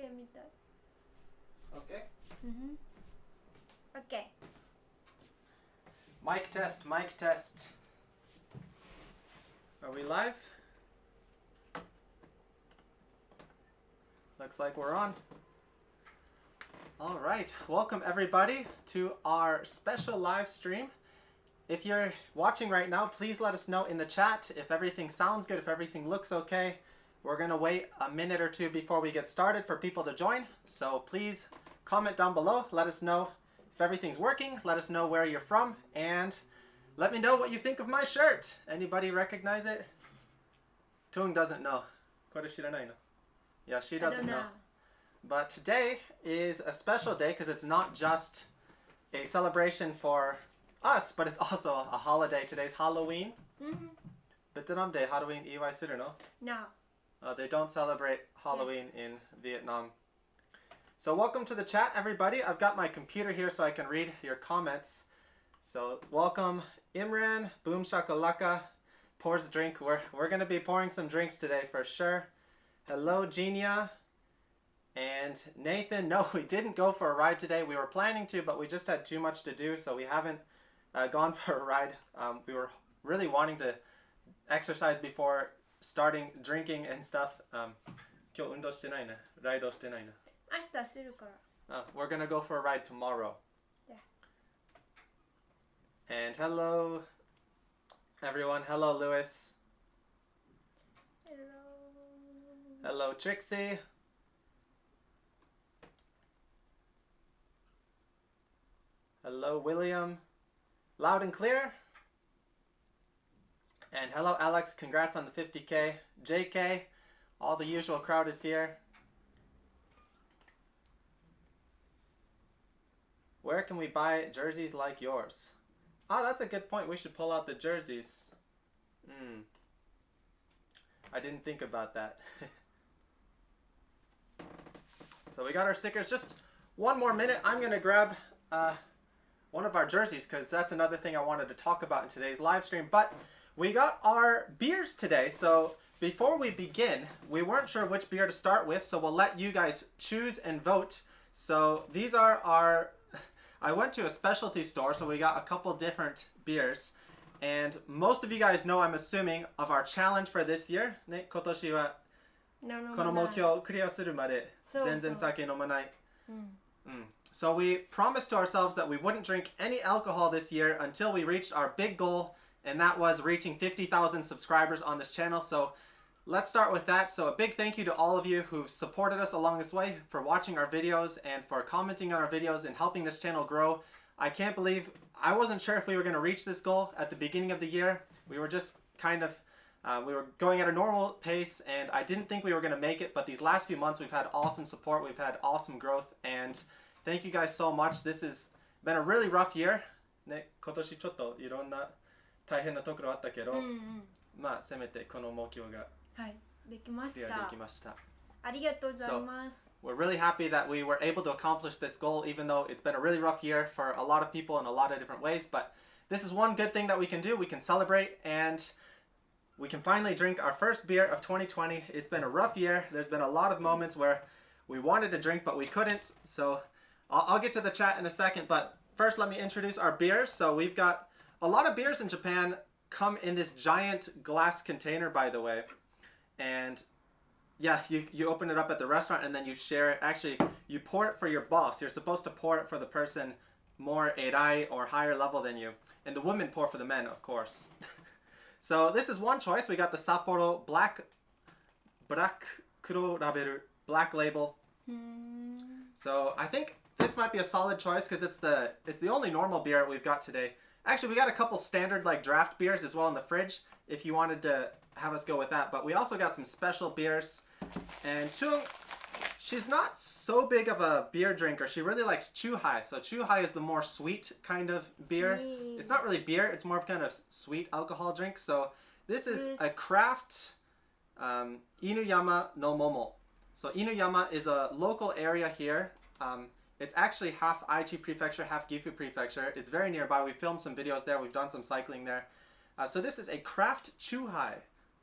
OK みたい。 Okay. OK。 Mic test, mic test. Are we live? Looks like we're on. All right, welcome everybody to our special live stream. If you're watching right now, please let us know in the chat if everything sounds good, if everything looks okay. We're gonna wait a minute or two before we get started for people to join. So please comment down below, let us know if everything's working, let us know where you're from, and let me know what you think of my shirt. Anybody recognize it? Tung doesn't know. Yeah, she doesn't know. But today is a special day because it's not just a celebration for us, but it's also a holiday. Today's Halloween. Vietnam Day Halloween iwai suru no? No. They don't celebrate Halloween in Vietnam. So welcome to the chat, everybody. I've got my computer here so I can read your comments. So welcome Imran, Boom Shakalaka, pours a drink. We're going to be pouring some drinks today for sure. Hello, Genia. And Nathan, no, we didn't go for a ride today. We were planning to, but we just had too much to do, so we haven't gone for a ride. We were really wanting to exercise before starting drinking and stuff. We're gonna go for a ride tomorrow. Yeah. And hello, everyone. Hello, Lewis. Hello. Hello, Trixie. Hello, William. Loud and clear. And hello, Alex. Congrats on the 50K. JK, all the usual crowd is here. Where can we buy jerseys like yours? Ah, that's a good point. We should pull out the jerseys. I didn't think about that. So we got our stickers. Just one more minute. I'm going to grab one of our jerseys because that's another thing I wanted to talk about in today's live stream. But we got our beers today. So before we begin, we weren't sure which beer to start with. So we'll let you guys choose and vote. So these are our... I went to a specialty store, so we got a couple different beers. And most of you guys know, I'm assuming, of our challenge for this year. Ne, kotoshi wa kono mokyo o clear suru made zenzen sake nomanai. So we promised to ourselves that we wouldn't drink any alcohol this year until we reached our big goal, and that was reaching 50,000 subscribers on this channel. So let's start with that. So a big thank you to all of you who've supported us along this way, for watching our videos and for commenting on our videos and helping this channel grow. I can't believe, I wasn't sure if we were going to reach this goal at the beginning of the year. We were just kind of, we were going at a normal pace, and I didn't think we were going to make it, but these last few months we've had awesome support, we've had awesome growth, and thank you guys so much. This has been a really rough year. Ne, kotoshi chotto iron na taihen na tokoro atta kedo, ma semete kono mokyo ga はい、できましクリアできまた。した。ありがとうございます。 We're really happy that we were able to accomplish this goal, even though it's been a really rough year for a lot of people in a lot of different ways. But this is one good thing that we can do. We can celebrate, and we can finally drink our first beer of 2020. It's been a rough year. There's been a lot of moments where we wanted to drink, but we couldn't. So I'll get to the chat in a second. But first, let me introduce our beers. So we've got a lot of beers in Japan come in this giant glass container, by the way. And yeah, you open it up at the restaurant and then you share it. Actually, you pour it for your boss. You're supposed to pour it for the person more erai or higher level than you. And the women pour for the men, of course. So this is one choice. We got the Sapporo Black Kuro Raberu Black Label. So I think this might be a solid choice because it's the only normal beer we've got today. Actually, we got a couple standard like draft beers as well in the fridge if you wanted to have us go with that. But we also got some special beers. And Tung, she's not so big of a beer drinker. She really likes Chuhai. So Chuhai is the more sweet kind of beer. It's not really beer. It's more of kind of sweet alcohol drink. So this is a craft Inuyama no Momo. So Inuyama is a local area here. It's actually half Aichi Prefecture, half Gifu Prefecture. It's very nearby. We filmed some videos there. We've done some cycling there. So this is a craft Chuhai.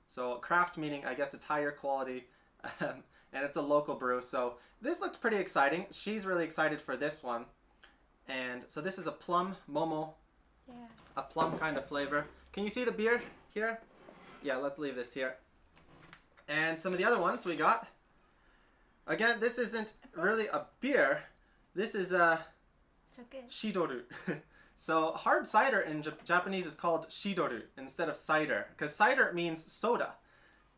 So craft meaning, I guess it's higher quality. and it's a local brew. So this looked pretty exciting. She's really excited for this one. And so this is a plum momo, a plum kind of flavor. Can you see the beer here? Yeah, let's leave this here. And some of the other ones we got. Again, this isn't really a beer. This is a shidoru. So hard cider in Japanese is called shidoru instead of cider, because cider means soda,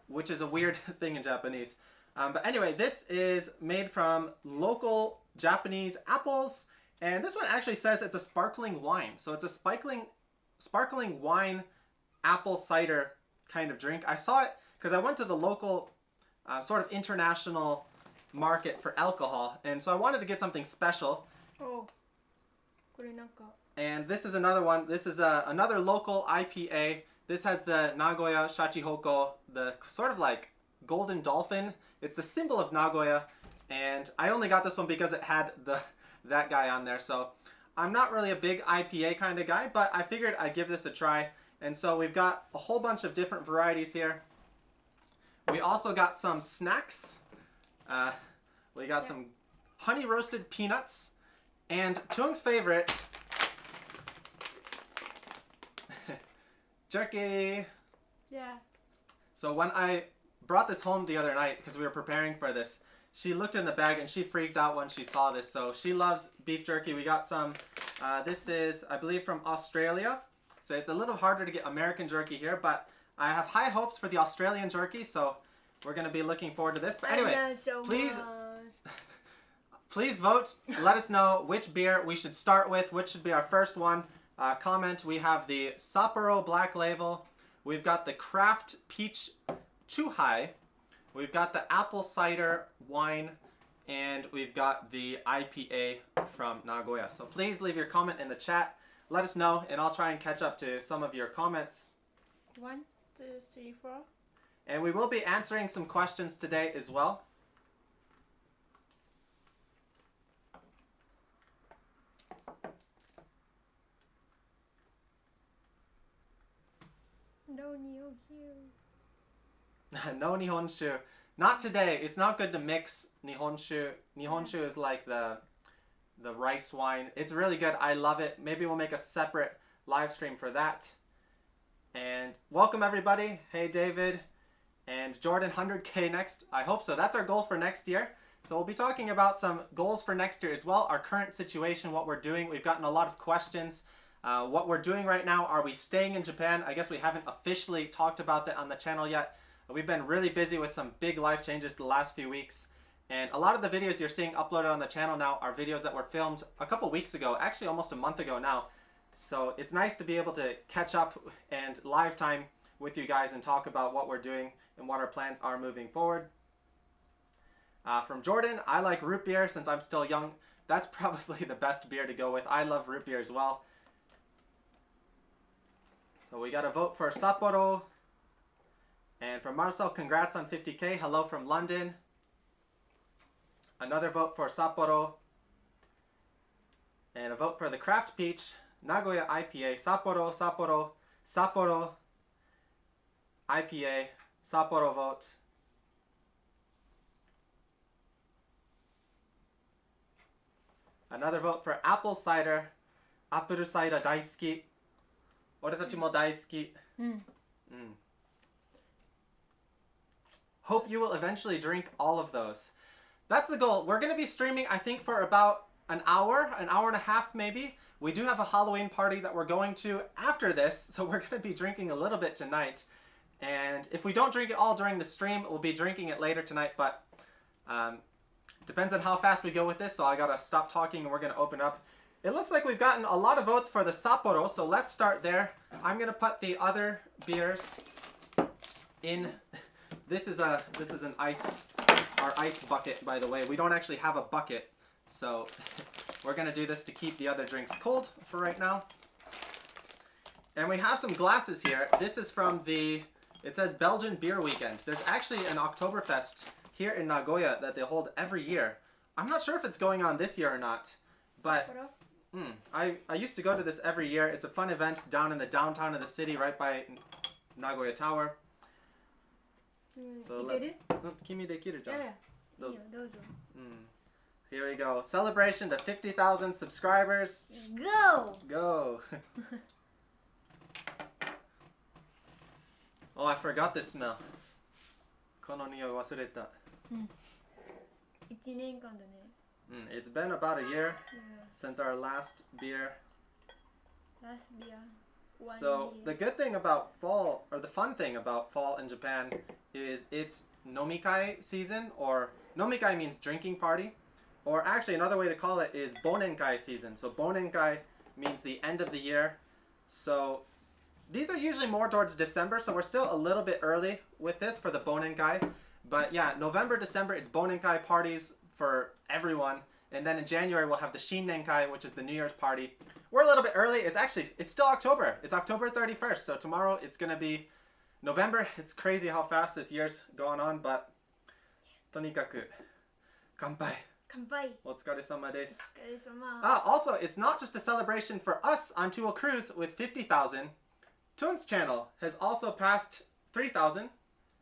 which is a weird thing in Japanese. But anyway, this is made from local Japanese apples, and this one actually says it's a sparkling wine. So it's a sparkling wine apple cider kind of drink. I saw it because I went to the local sort of international market for alcohol, and so I wanted to get something special. Oh. And this is another one. This is another local IPA. This has the Nagoya Shachihoko, the sort of like golden dolphin. It's the symbol of Nagoya, and I only got this one because it had that guy on there. So I'm not really a big IPA kind of guy, but I figured I'd give this a try. And so we've got a whole bunch of different varieties here. We also got some snacks. We got some honey roasted peanuts, and Chung's favorite, jerky. Yeah. So when I brought this home the other night, because we were preparing for this, she looked in the bag and she freaked out when she saw this. So she loves beef jerky. We got some, this is, I believe, from Australia. So it's a little harder to get American jerky here, but I have high hopes for the Australian jerky, so we're going to be looking forward to this. But anyway, please vote. Let us know which beer we should start with, which should be our first one. Comment. We have the Sapporo Black Label. We've got the Craft Peach Chuhai. We've got the Apple Cider Wine. And we've got the IPA from Nagoya. So please leave your comment in the chat. Let us know, and I'll try and catch up to some of your comments. 1, 2, 3, 4. And we will be answering some questions today as well. No Nihonshu. No Nihonshu. Not today. It's not good to mix Nihonshu. Nihonshu is like the rice wine. It's really good. I love it. Maybe we'll make a separate live stream for that. And welcome everybody. Hey David. And Jordan, 100K next. I hope so. That's our goal for next year. So we'll be talking about some goals for next year as well. Our current situation, what we're doing. We've gotten a lot of questions. What we're doing right now. Are we staying in Japan? I guess we haven't officially talked about that on the channel yet. We've been really busy with some big life changes the last few weeks. And a lot of the videos you're seeing uploaded on the channel now are videos that were filmed a couple weeks ago. Actually, almost a month ago now. So it's nice to be able to catch up and live time with you guys and talk about what we're doing and what our plans are moving forward. From Jordan, I like root beer since I'm still young. That's probably the best beer to go with. I love root beer as well. So we got a vote for Sapporo. And from Marcel, congrats on 50K. Hello from London. Another vote for Sapporo. And a vote for the Craft Peach Nagoya IPA. Sapporo, Sapporo, Sapporo IPA. Sapporo vote. Another vote for Apple Cider. Apple Cider 大好き。俺たちも大好き。Hope you will eventually drink all of those. That's the goal. We're going to be streaming, I think, for about an hour and a half maybe. We do have a Halloween party that we're going to after this, so we're going to be drinking a little bit tonight. And if we don't drink it all during the stream, we'll be drinking it later tonight, but depends on how fast we go with this, so I got to stop talking and we're going to open up. It looks like we've gotten a lot of votes for the Sapporo, so let's start there. I'm going to put the other beers in. This is an our ice bucket, by the way. We don't actually have a bucket, so we're going to do this to keep the other drinks cold for right now. And we have some glasses here. This is from the, it says Belgian Beer Weekend. There's actually an Oktoberfest here in Nagoya that they hold every year. I'm not sure if it's going on this year or not, but I used to go to this every year. It's a fun event down in the downtown of the city, right by Nagoya Tower. So いける？君できるじゃん。いやいや、いいよ、どうぞ。Here we go. Celebration to 50,000 subscribers. Go! Go. Oh, I forgot this smell. この匂い忘れた。1年間だね。It's been about a year Yeah. since our last beer. Last beer. One So year. the good thing about fall, or the fun thing about fall in Japan, is it's nomikai season, or nomikai means drinking party, or actually another way to call it is bonenkai season. So bonenkai means the end of the year. So these are usually more towards December, so we're still a little bit early with this for the bonenkai. But yeah, November, December, it's bonenkai parties for everyone. And then in January, we'll have the Shinnenkai, which is the New Year's party. We're a little bit early. It's still October. It's October 31st. So tomorrow it's going to be November. It's crazy how fast this year's going on, but とにかく乾杯. 乾杯。お疲れ様でおす. 疲れ様。 Also, it's not just a celebration for us on To a Cruise with 50,000. Toon's channel has also passed 3,000.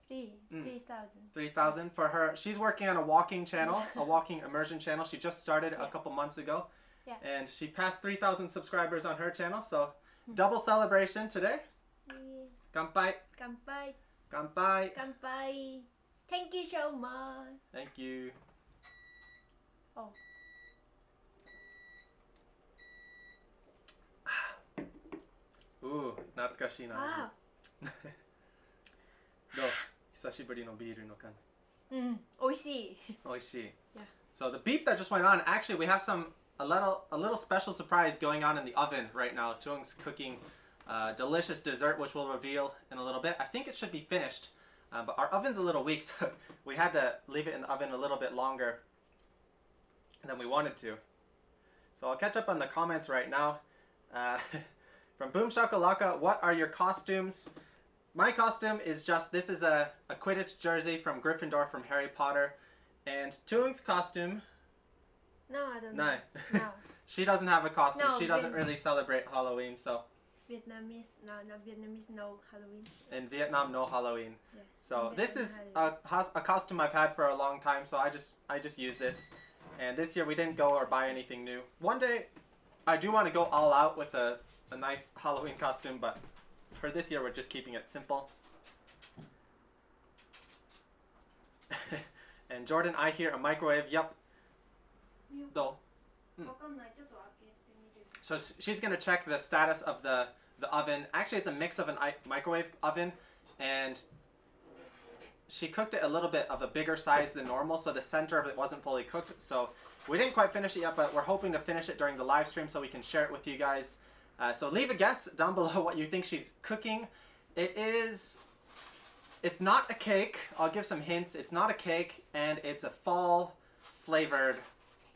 3,000. 3,000 for her. She's working on a walking channel, a walking immersion channel. She just started a couple months ago. Yeah. And she passed 3,000 subscribers on her channel. So double celebration today. 乾杯. 乾杯。乾杯. 乾杯。Thank you so much. Thank you. Oh. Ooh, 懐かしいな味。 Wow. どう？久しぶりのビールの感じ。美味しい。美味しい. Yeah. So the beep that just went on, actually we have a little special surprise going on in the oven right now. Jung's cooking delicious dessert, which we'll reveal in a little bit. I think it should be finished, but our oven's a little weak, so we had to leave it in the oven a little bit longer than we wanted to. So I'll catch up on the comments right now. From Boom Shakalaka, what are your costumes? My costume is this is a Quidditch jersey from Gryffindor from Harry Potter. And Toong's costume... No, I don't know. No. No. She doesn't have a costume. No, she doesn't really celebrate Halloween, so... Vietnamese, no, not Vietnamese, no Halloween. In Vietnam, no Halloween. Yeah. So In this Vietnam, is a costume I've had for a long time, so I just use this. And this year we didn't go or buy anything new. One day, I do want to go all out with a nice Halloween costume, but for this year we're just keeping it simple. And Jordan, I hear a microwave. Yup. Do. So she's gonna check the status of the oven. Actually, it's a mix of a microwave oven, and she cooked it a little bit of a bigger size than normal, so the center of it wasn't fully cooked. So we didn't quite finish it yet, but we're hoping to finish it during the live stream so we can share it with you guys. So leave a guess down below what you think she's cooking. It's not a cake. I'll give some hints. It's not a cake, and it's a fall flavored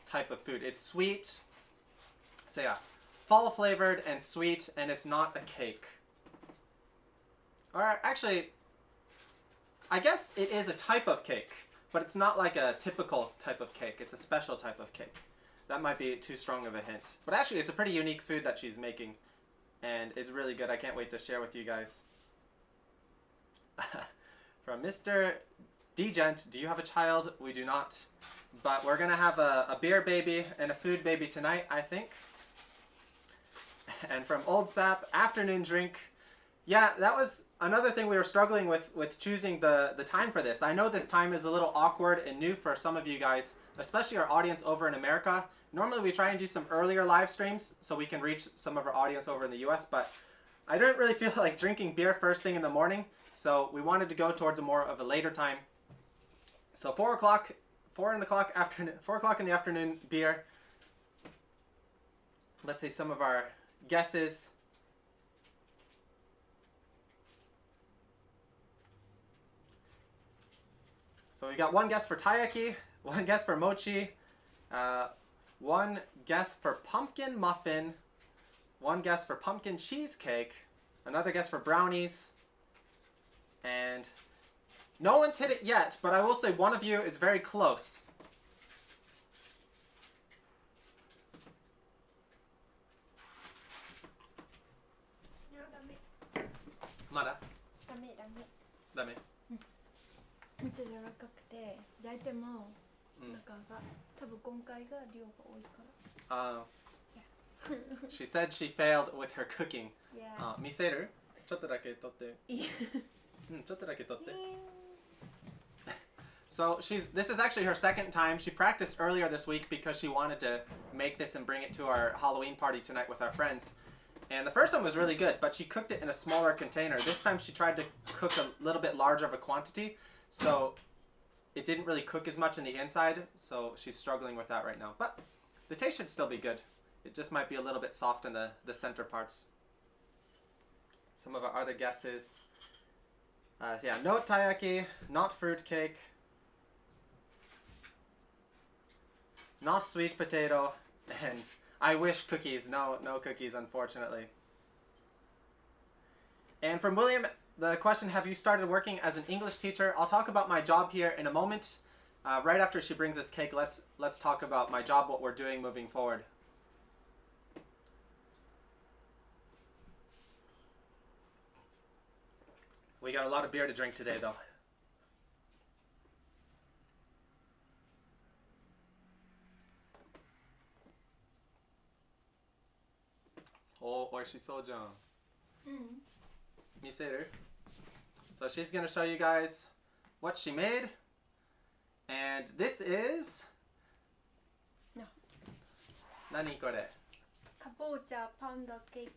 type of food. It's sweet. So yeah, fall flavored and sweet, and it's not a cake. Or actually, I guess it is a type of cake, but it's not like a typical type of cake. It's a special type of cake. That might be too strong of a hint. But actually, it's a pretty unique food that she's making, and it's really good. I can't wait to share with you guys. From Mr. Degent, do you have a child? We do not. But we're going to have a beer baby and a food baby tonight, I think. And from Old Sap, afternoon drink. Yeah, that was another thing we were struggling with choosing the time for this. I know this time is a little awkward and new for some of you guys, especially our audience over in America. Normally we try and do some earlier live streams so we can reach some of our audience over in the US, but I didn't really feel like drinking beer first thing in the morning, so we wanted to go towards a more of a later time. So 4 o'clock in the afternoon beer. Let's see some of our guesses. So we got one guess for taiyaki, one guess for mochi, one guess for pumpkin muffin, one guess for pumpkin cheesecake, another guess for brownies, and no one's hit it yet, but I will say one of you is very close. Mada? ダメ。ダメ?めっちゃ柔らかくて焼いてもうん中が多分今回が量が多いから。She said she failed with her cooking. Yeah. 見せる？ちょっとだけ取って。いい。ちょっとだけ取って。So this is actually her second time. She practiced earlier this week because she wanted to make this and bring it to our Halloween party tonight with our friends. And the first one was really good, but she cooked it in a smaller container. This time she tried to cook a little bit larger of a quantity, so it didn't really cook as much in the inside, so she's struggling with that right now. But the taste should still be good. It just might be a little bit soft in the center parts. Some of our other guesses. Yeah, no taiyaki, not fruit cake, not sweet potato, and I wish cookies. No cookies, unfortunately. And from William, the question, have you started working as an English teacher? I'll talk about my job here in a moment. Right after she brings us cake, let's talk about my job, what we're doing moving forward. We got a lot of beer to drink today, though. Oh, oishisou jan. Miseru. So she's going to show you guys what she made. And this is... No. Nani kore? Kabocha pound cake.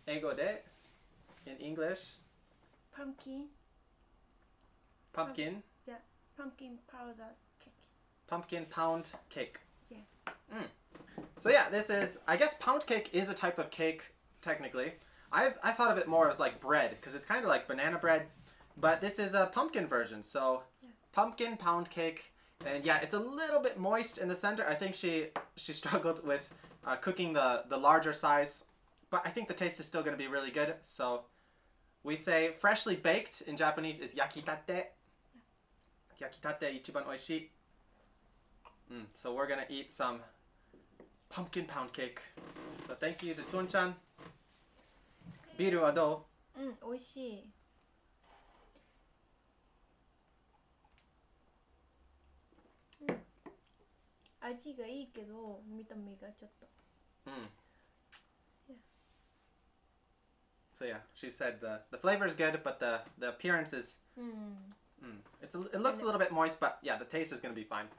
Eigo de? In English? Pumpkin. Pumpkin? Yeah, pumpkin powder cake. Pumpkin pound cake. Yeah. So yeah, this is, I guess pound cake is a type of cake, technically. I thought of it more as like bread, because it's kind of like banana bread, but this is a pumpkin version, so yeah. Pumpkin pound cake, and yeah, it's a little bit moist in the center. I think she struggled with cooking the larger size, but I think the taste is still going to be really good, so we say freshly baked in Japanese is yakitate. Yakitate ichiban oishii. So we're going to eat some pumpkin pound cake. So thank you to Tun-chan. Biru wa dou? 美味しい。味がいいけど見た目がちょっと。Yeah. So yeah, she said the flavor is good, but the appearance is it looks a little bit moist, but yeah, the taste is going to be fine.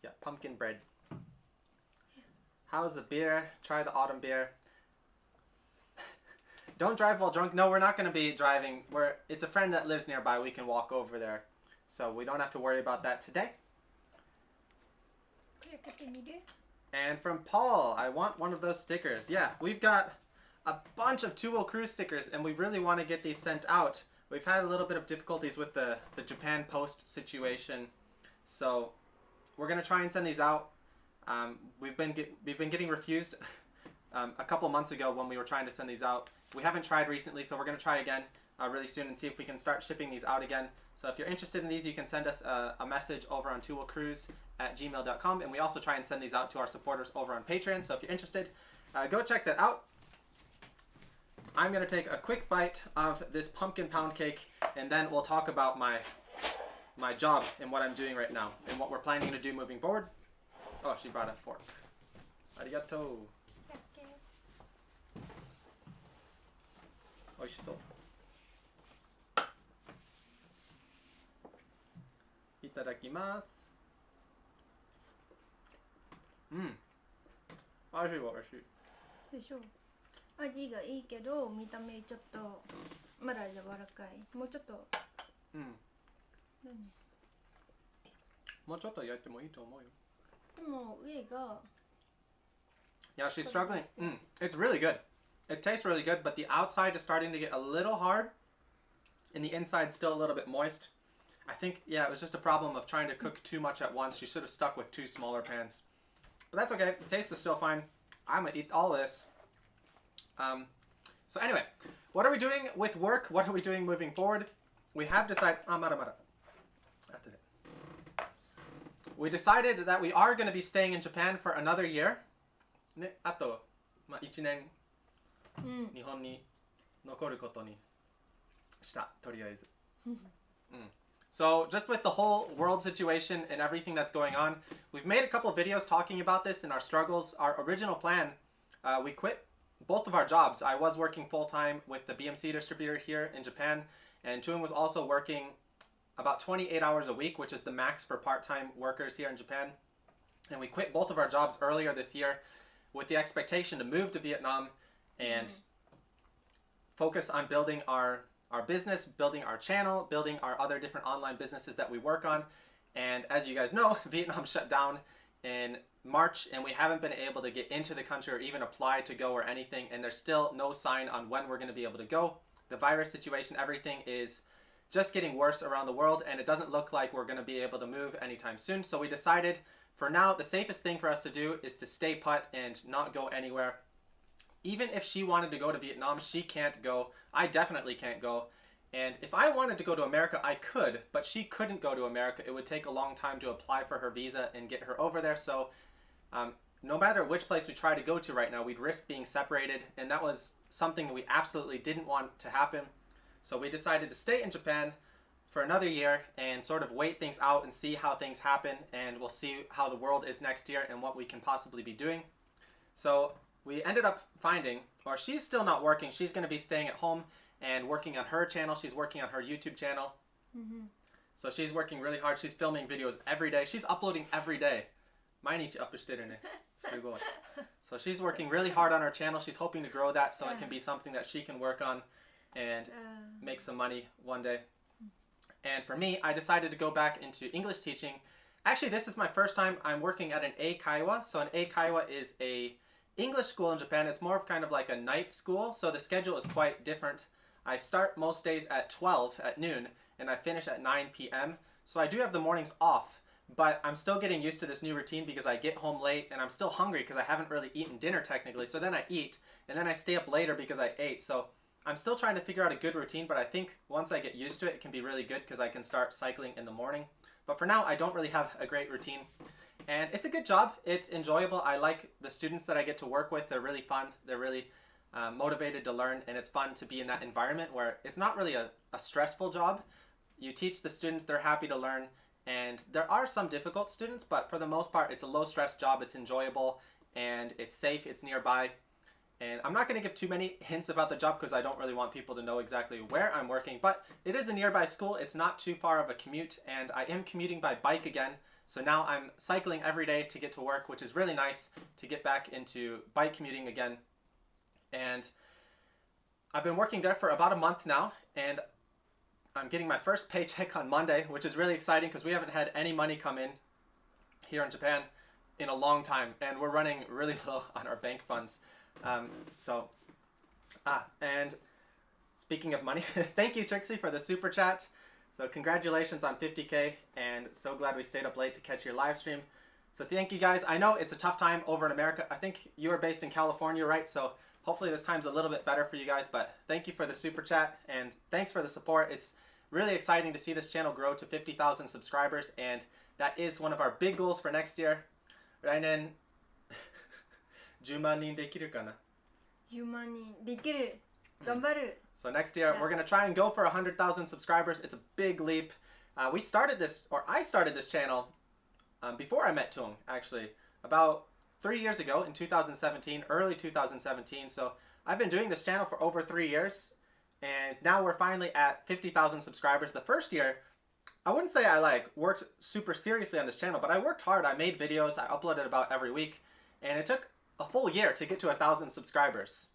Yeah, pumpkin bread. How's the beer? Try the autumn beer. Don't drive while drunk. No, we're not going to be driving. It's a friend that lives nearby. We can walk over there. So we don't have to worry about that today. And from Paul, I want one of those stickers. Yeah, we've got a bunch of Two Will Cruise stickers, and we really want to get these sent out. We've had a little bit of difficulties with the Japan Post situation, so we're going to try and send these out. We've been getting refused a couple months ago when we were trying to send these out. We haven't tried recently, so we're going to try again really soon and see if we can start shipping these out again. So if you're interested in these, you can send us a message over on twillcruise@gmail.com, and we also try and send these out to our supporters over on Patreon. So if you're interested, go check that out. I'm going to take a quick bite of this pumpkin pound cake, and then we'll talk about my job and what I'm doing right now and what we're planning to do moving forward. Oh, she brought a fork. Arigato. Oishisou. Itadakimasu. 美味しいわ、美味しい。でしょ。味がいいけど見た目ちょっとまだ柔らかい。もうちょっと。何？もうちょっと焼いてもいいと思うよ。でも上が。Yeah, she's struggling. It's really good. It tastes really good, but the outside is starting to get a little hard, and the inside still a little bit moist. I think, yeah, it was just a problem of trying to cook too much at once. She should have stuck with 2 smaller pans. But that's okay. The taste is still fine. I'm going to eat all this. So anyway, what are we doing with work? What are we doing moving forward? We have decided... That's it. We decided that we are going to be staying in Japan for another year. ね、あと、1年日本に残ることにした、とりあえず。So just with the whole world situation and everything that's going on, we've made a couple of videos talking about this and our struggles. Our original plan, we quit both of our jobs. I was working full-time with the BMC distributor here in Japan, and Tuing was also working about 28 hours a week, which is the max for part-time workers here in Japan. And we quit both of our jobs earlier this year with the expectation to move to Vietnam and focus on building our business, building our channel, building our other different online businesses that we work on. And as you guys know, Vietnam shut down in March and we haven't been able to get into the country or even apply to go or anything, and there's still no sign on when we're going to be able to go. The virus situation, everything is just getting worse around the world, and it doesn't look like we're going to be able to move anytime soon. So we decided for now the safest thing for us to do is to stay put and not go anywhere. Even if she wanted to go to Vietnam, she can't go. I definitely can't go. And if I wanted to go to America, I could, but she couldn't go to America. It would take a long time to apply for her visa and get her over there. So no matter which place we try to go to right now, we'd risk being separated. And that was something that we absolutely didn't want to happen. So we decided to stay in Japan for another year and sort of wait things out and see how things happen. And we'll see how the world is next year and what we can possibly be doing. So we ended up finding, or she's still not working, she's going to be staying at home and working on her channel. She's working on her YouTube channel. So she's working really hard. She's filming videos every day. She's uploading every day. 毎日アップしてるね。すごい。So she's working really hard on her channel. She's hoping to grow that so it can be something that she can work on and make some money one day. And for me, I decided to go back into English teaching. Actually, this is my first time I'm working at an eikaiwa. So an eikaiwa is a English school in Japan. It's more of kind of like a night school, so the schedule is quite different. I start most days at 12 at noon and I finish at 9 p.m. So I do have the mornings off, but I'm still getting used to this new routine because I get home late and I'm still hungry because I haven't really eaten dinner technically. So then I eat and then I stay up later because I ate. So I'm still trying to figure out a good routine, but I think once I get used to it, it can be really good because I can start cycling in the morning. But for now, I don't really have a great routine. And it's a good job. It's enjoyable. I like the students that I get to work with. They're really fun. They're really motivated to learn, and it's fun to be in that environment where it's not really a stressful job. You teach the students, they're happy to learn, and there are some difficult students, but for the most part, it's a low-stress job. It's enjoyable, and it's safe. It's nearby. And I'm not going to give too many hints about the job because I don't really want people to know exactly where I'm working, but it is a nearby school. It's not too far of a commute, and I am commuting by bike again. So now I'm cycling every day to get to work, which is really nice to get back into bike commuting again. And I've been working there for about a month now, and I'm getting my first paycheck on Monday, which is really exciting because we haven't had any money come in here in Japan in a long time, and we're running really low on our bank funds. And speaking of money, thank you, Trixie, for the super chat. So congratulations on 50K, and so glad we stayed up late to catch your live stream. So thank you guys. I know it's a tough time over in America. I think you are based in California, right? So hopefully this time's a little bit better for you guys, but thank you for the super chat, and thanks for the support. It's really exciting to see this channel grow to 50,000 subscribers, and that is one of our big goals for next year. 来年10万人できるかな? 10万人できる。頑張る。 So next year, we're going to try and go for 100,000 subscribers. It's a big leap. I started this channel before I met Tung, actually, about 3 years ago in 2017, early 2017. So I've been doing this channel for over 3 years, and now we're finally at 50,000 subscribers. The first year, I wouldn't say I worked super seriously on this channel, but I worked hard. I made videos. I uploaded about every week, and it took a full year to get to 1,000 subscribers.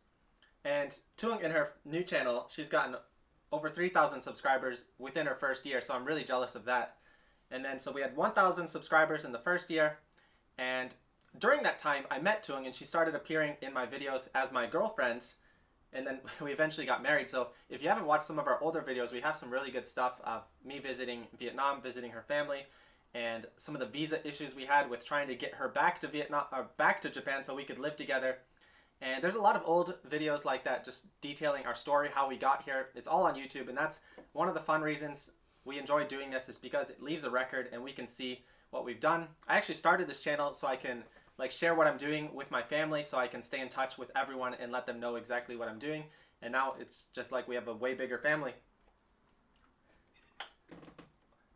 And Tung, in her new channel, she's gotten over 3,000 subscribers within her first year, so I'm really jealous of that. And then, so we had 1,000 subscribers in the first year, and during that time, I met Tung, and she started appearing in my videos as my girlfriend, and then we eventually got married. So if you haven't watched some of our older videos, we have some really good stuff of me visiting Vietnam, visiting her family, and some of the visa issues we had with trying to get her back to Vietnam, or back to Japan so we could live together. And there's a lot of old videos like that just detailing our story, how we got here. It's all on YouTube, and that's one of the fun reasons we enjoy doing this, is because it leaves a record and we can see what we've done. I actually started this channel so I can like share what I'm doing with my family so I can stay in touch with everyone and let them know exactly what I'm doing. And now it's just like we have a way bigger family.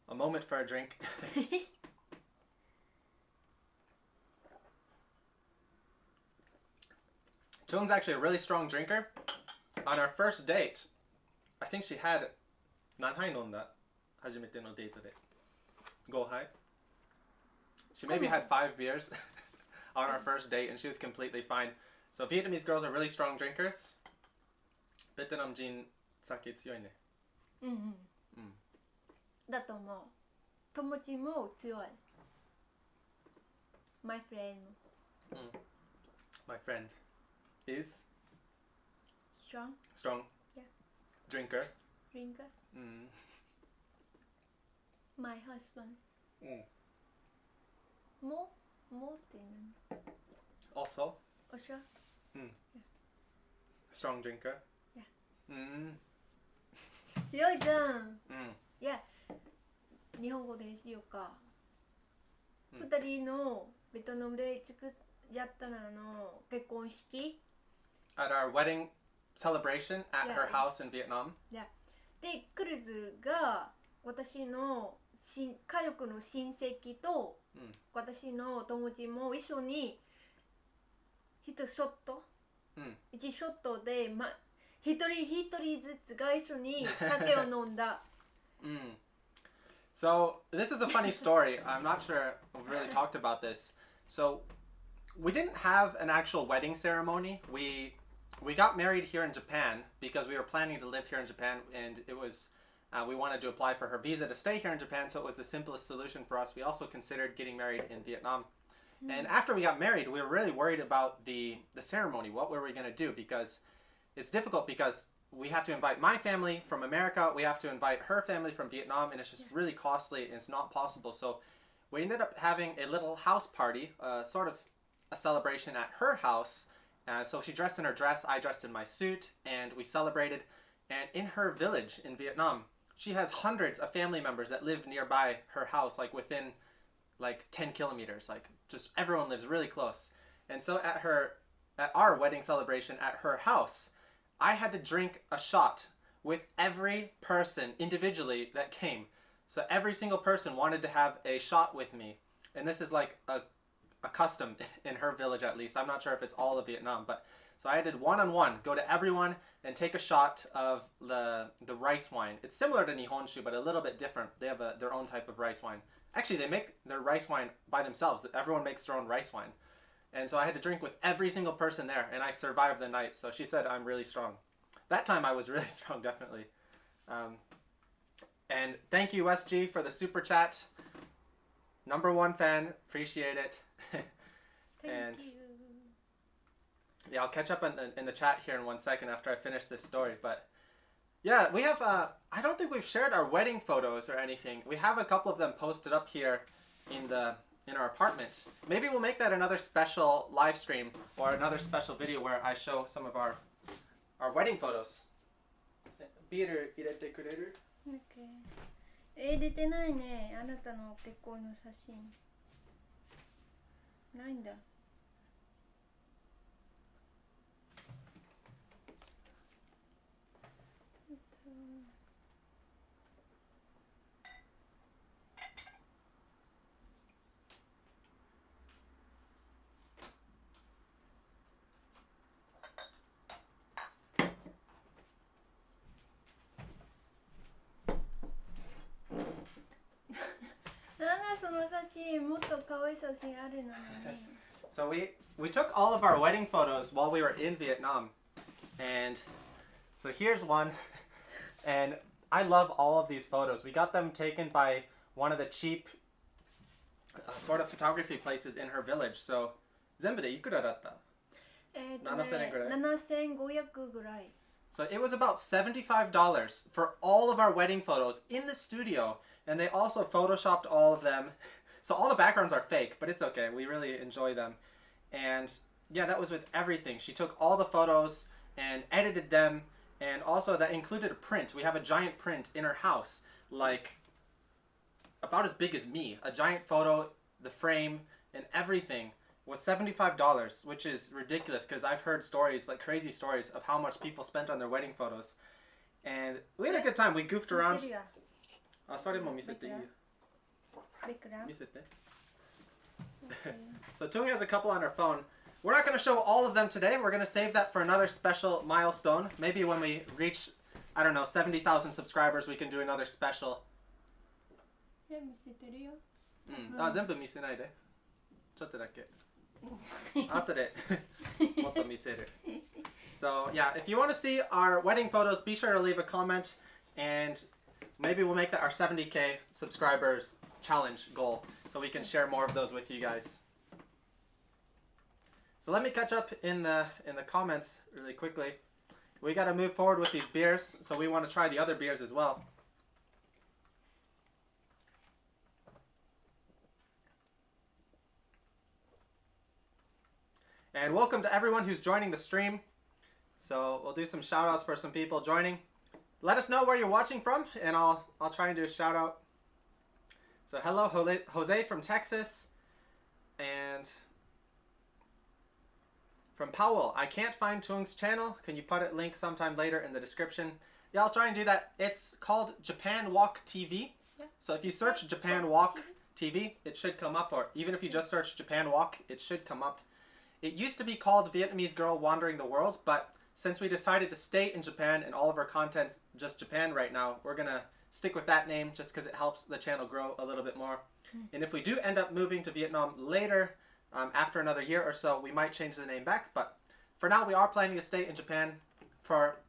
A moment for a drink. Chung's actually a really strong drinker. On our first date, I think she had 何杯飲んだ初めてのデートで 5杯 She maybe had 5 beers on our first date and she was completely fine. So Vietnamese girls are really strong drinkers. ベトナム人酒強いね。だと思う。友達も強い。My friend. My friend is Strong? strong. Yeah. Drinker. Drinker? My husband. もって何 Also. おしゃ Strong drinker. Yeah. 強いじゃん。いや、日本語で言おうか。二人のベトナムでやったの結婚式 At our wedding celebration at her house in Vietnam. で、クルズが私の家族の親戚と私の友達も一緒に一ショット、1ショットで、一人ずつが一緒に酒を飲んだ。So this is a funny story. I'm not sure we've really talked about this. So we didn't have an actual wedding ceremony. We got married here in Japan because we were planning to live here in Japan, and it was we wanted to apply for her visa to stay here in Japan, so it was the simplest solution for us. We also considered getting married in Vietnam. And after we got married, we were really worried about the ceremony. What were we going to do? Because it's difficult because we have to invite my family from America, we have to invite her family from Vietnam, and it's just really costly and it's not possible. So we ended up having a little house party, sort of a celebration at her house. So she dressed in her dress, I dressed in my suit, and we celebrated. And in her village in Vietnam, she has hundreds of family members that live nearby her house, like within like 10 kilometers, like just everyone lives really close. And so at our wedding celebration at her house, I had to drink a shot with every person individually that came. So every single person wanted to have a shot with me. And this is like a custom in her village, at least. I'm not sure if it's all of Vietnam, but so I did one-on-one, go to everyone and take a shot of the rice wine. It's similar to Nihonshu, but a little bit different. They have their own type of rice wine. Actually, they make their rice wine by themselves. Everyone makes their own rice wine. And so I had to drink with every single person there, and I survived the night. So she said I'm really strong. That time I was really strong, definitely. And thank you, SG, for the super chat. #1 fan, appreciate it. Thank you. Yeah, I'll catch up in the chat here in 1 second after I finish this story. But yeah, we have, I don't think we've shared our wedding photos or anything. We have a couple of them posted up here in our apartment. Maybe we'll make that another special live stream or another special video where I show some of our wedding photos. Beer 入れてくれる? Okay. 出てないね。あなたの結婚の写真。ないんだ。So we took all of our wedding photos while we were in Vietnam, and so here's one, and I love all of these photos. We got them taken by one of the cheap sort of photography places in her village. So 全部でいくらだった? 7,000円ぐらい。7,500ぐらい。 So it was about $75 for all of our wedding photos in the studio, and they also photoshopped all of them. So all the backgrounds are fake, but it's okay. We really enjoy them. And yeah, that was with everything. She took all the photos and edited them, and also that included a print. We have a giant print in her house, like about as big as me. A giant photo, the frame, and everything. was $75, which is ridiculous because I've heard stories, like crazy stories, of how much people spent on their wedding photos. And we had a good time. We goofed around. Sorry, Mom, So Tung has a couple on her phone. We're not going to show all of them today. We're going to save that for another special milestone. Maybe when we reach, I don't know, 70,000 subscribers, we can do another special. 全部見せないで。ちょっとだけ。後でもっと見せる。So yeah, if you want to see our wedding photos, be sure to leave a comment, and maybe we'll make that our 70K subscribers challenge goal, so we can share more of those with you guys. So let me catch up in the comments really quickly. We got to move forward with these beers, so we want to try the other beers as well. And welcome to everyone who's joining the stream. So we'll do some shout outs for some people joining. Let us know where you're watching from, and I'll try and do a shout out. So hello, Jose from Texas, and from Powell. I can't find Tung's channel. Can you put a link sometime later in the description? Yeah, I'll try and do that. It's called Japan Walk TV. Yeah. So if you search Japan Walk TV, it should come up, or even if you just search Japan Walk, it should come up. It used to be called Vietnamese Girl Wandering the World, but since we decided to stay in Japan and all of our content's just Japan right now, we're going to stick with that name just because it helps the channel grow a little bit more. And if we do end up moving to Vietnam later, after another year or so, we might change the name back. But for now, we are planning to stay in Japan for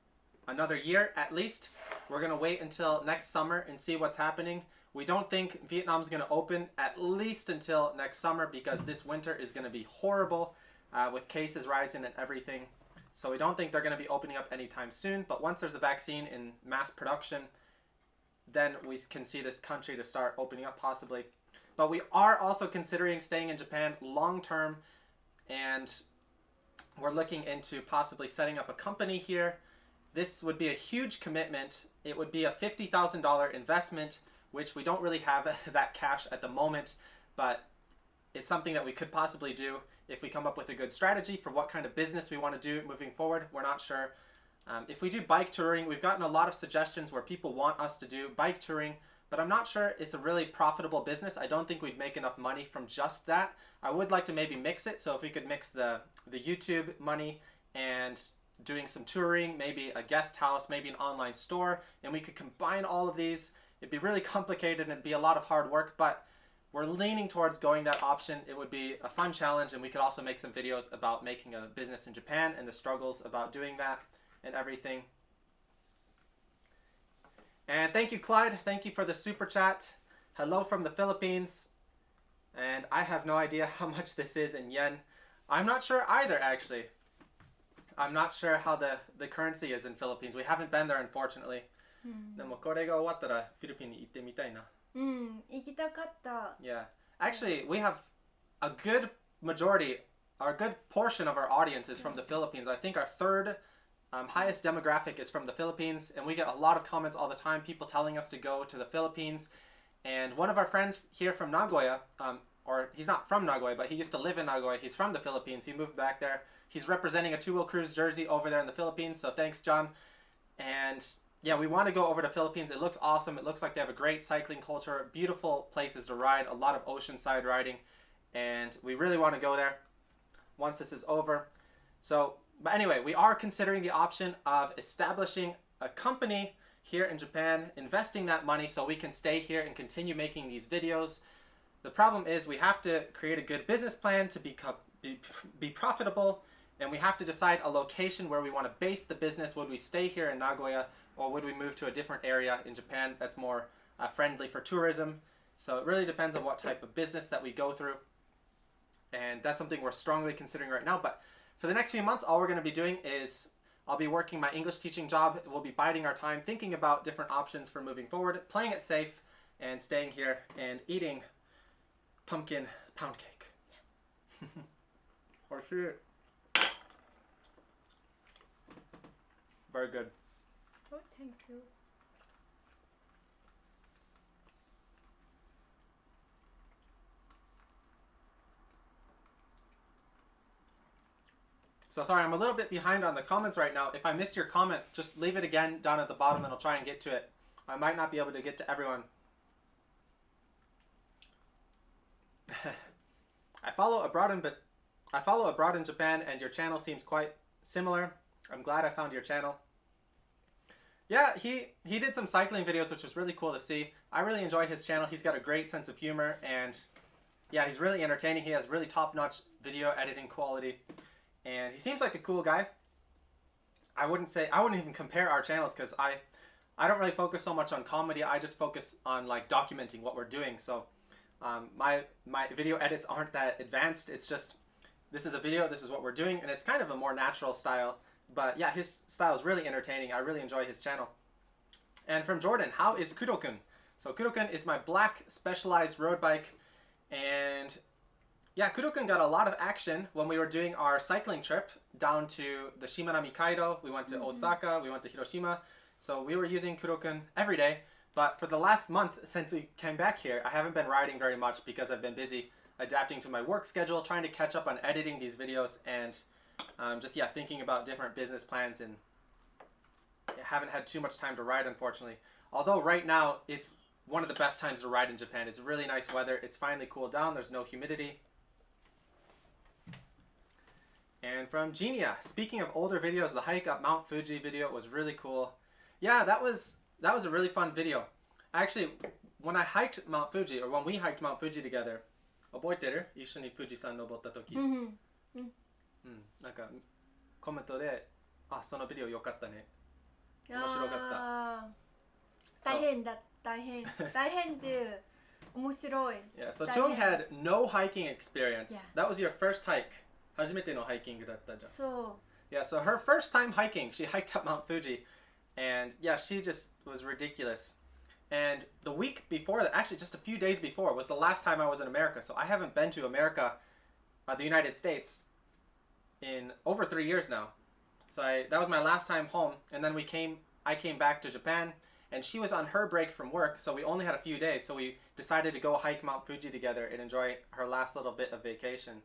another year at least. We're going to wait until next summer and see what's happening. We don't think Vietnam's going to open at least until next summer because this winter is going to be horrible with cases rising and everything. So we don't think they're going to be opening up anytime soon. But once there's a vaccine in mass production, then we can see this country to start opening up possibly. But we are also considering staying in Japan long term, and we're looking into possibly setting up a company here. This would be a huge commitment. It would be a $50,000 investment, which we don't really have that cash at the moment, but it's something that we could possibly do if we come up with a good strategy for what kind of business we want to do moving forward. We're not sure. If we do bike touring, we've gotten a lot of suggestions where people want us to do bike touring, but I'm not sure it's a really profitable business. I don't think we'd make enough money from just that. I would like to maybe mix it. So if we could mix the YouTube money and doing some touring, maybe a guest house, maybe an online store, and we could combine all of these. It'd be really complicated and it'd be a lot of hard work, but we're leaning towards going that option. It would be a fun challenge, and we could also make some videos about making a business in Japan and the struggles about doing that and everything. And thank you, Clyde. Thank you for the super chat. Hello from the Philippines. And I have no idea how much this is in yen. I'm not sure either, actually. I'm not sure how the currency is in Philippines. We haven't been there, unfortunately. でもこれが終わったらフィリピンに行ってみたいな。行きたかった。 Yeah. Actually, we have a good majority, or a good portion of our audience is from the Philippines. I think our third highest demographic is from the Philippines, and we get a lot of comments all the time, people telling us to go to the Philippines. And one of our friends here from Nagoya, or he's not from Nagoya, but he used to live in Nagoya. He's from the Philippines. He moved back there. He's representing a Two Wheel Cruise jersey over there in the Philippines, so thanks, John. And yeah, we want to go over to Philippines. It looks awesome. It looks like they have a great cycling culture, beautiful places to ride, a lot of oceanside riding, and we really want to go there once this is over. So, but anyway, we are considering the option of establishing a company here in Japan, investing that money so we can stay here and continue making these videos. The problem is we have to create a good business plan to be profitable, and we have to decide a location where we want to base the business. Would we stay here in Nagoya, or would we move to a different area in Japan that's more friendly for tourism? So it really depends on what type of business that we go through. And that's something we're strongly considering right now. But for the next few months, all we're going to be doing is I'll be working my English teaching job. We'll be biding our time, thinking about different options for moving forward, playing it safe, and staying here and eating pumpkin pound cake. Or shit. Very good. Oh, thank you. So sorry, I'm a little bit behind on the comments right now. If I miss your comment, just leave it again down at the bottom and I'll try and get to it. I might not be able to get to everyone. I follow abroad in Japan, and your channel seems quite similar. I'm glad I found your channel. Yeah, he did some cycling videos, which was really cool to see. I really enjoy his channel. He's got a great sense of humor, and yeah, he's really entertaining. He has really top-notch video editing quality, and he seems like a cool guy. I wouldn't even compare our channels, because I don't really focus so much on comedy. I just focus on like documenting what we're doing. So my video edits aren't that advanced. It's just, this is a video, this is what we're doing, and it's kind of a more natural style. But yeah, his style is really entertaining. I really enjoy his channel. And from Jordan, how is Kuro-kun? So Kuro-kun is my black specialized road bike. And yeah, Kuro-kun got a lot of action when we were doing our cycling trip down to the Shimanomi Kaido. We went to Osaka, we went to Hiroshima. So we were using Kuro-kun every day. But for the last month since we came back here, I haven't been riding very much because I've been busy adapting to my work schedule, trying to catch up on editing these videos, and just yeah, thinking about different business plans, and I haven't had too much time to ride, unfortunately. Although right now it's one of the best times to ride in Japan. It's really nice weather. It's finally cooled down. There's no humidity. And from Genia, speaking of older videos, the hike up Mount Fuji video was really cool. Yeah, that was a really fun video. Actually, when I hiked Mount Fuji, or when we hiked Mount Fuji together, 覚えてる？一緒に富士山登った時。なんかコメントで、あ、そのビデオ良かったね。面白かった。大変っていう面白い。Yeah, so Chung had no hiking experience. Yeah. That was your first hike. 初めてのハイキングだったじゃん。そう。Yeah, so her first time hiking, she hiked up Mount Fuji, and yeah, she just was ridiculous. And the week before that, actually just a few days before, was the last time I was in America. So I haven't been to America, the United States, in over 3 years now. So that was my last time home, and then I came back to Japan, and she was on her break from work, so we only had a few days, so we decided to go hike Mount Fuji together and enjoy her last little bit of vacation.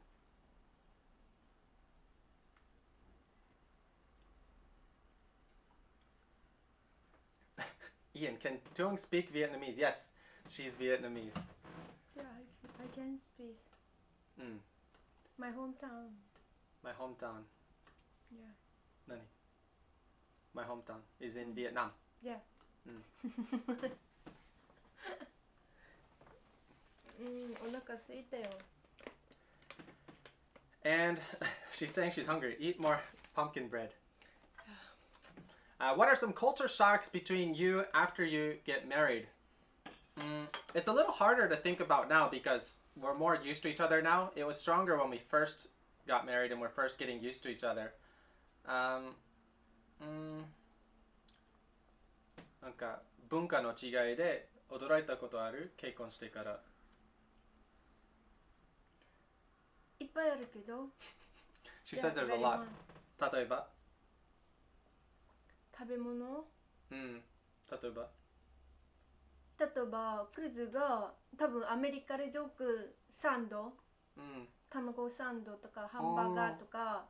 Ian, can Tung speak Vietnamese? Yes, she's Vietnamese. Yeah, I can speak. My hometown. My hometown. Yeah. Nani? My hometown is in Vietnam. Yeah. And she's saying she's hungry. Eat more pumpkin bread. What are some culture shocks between you after you get married? It's a little harder to think about now because we're more used to each other now. It was stronger when we first got married and we're first getting used to each other. なんか文化の違いで驚いたことある？結婚してから。いっぱいあるけど。She says there's a lot. 例えば？食べ物？例えばクルズが多分アメリカでよくサンド、卵サンドとかハンバーガーとか、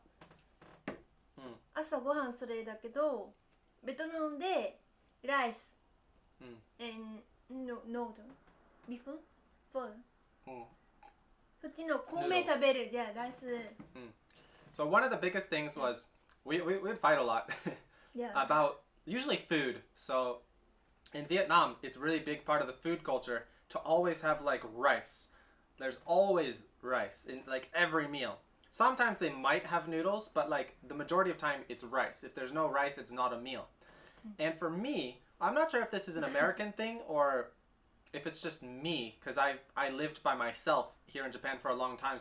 朝ごはんそれだけどベトナムでライス、ノードル、ビーフ、フォー、そっちの米食べるじゃあライス。So one of the biggest things was we'd fight a lot. Yeah. About usually food. So in Vietnam, it's a really big part of the food culture to always have like rice. There's always rice in like every meal. Sometimes they might have noodles, but like the majority of time it's rice. If there's no rice, it's not a meal. And for me, I'm not sure if this is an American thing or if it's just me, because I lived by myself here in Japan for a long time.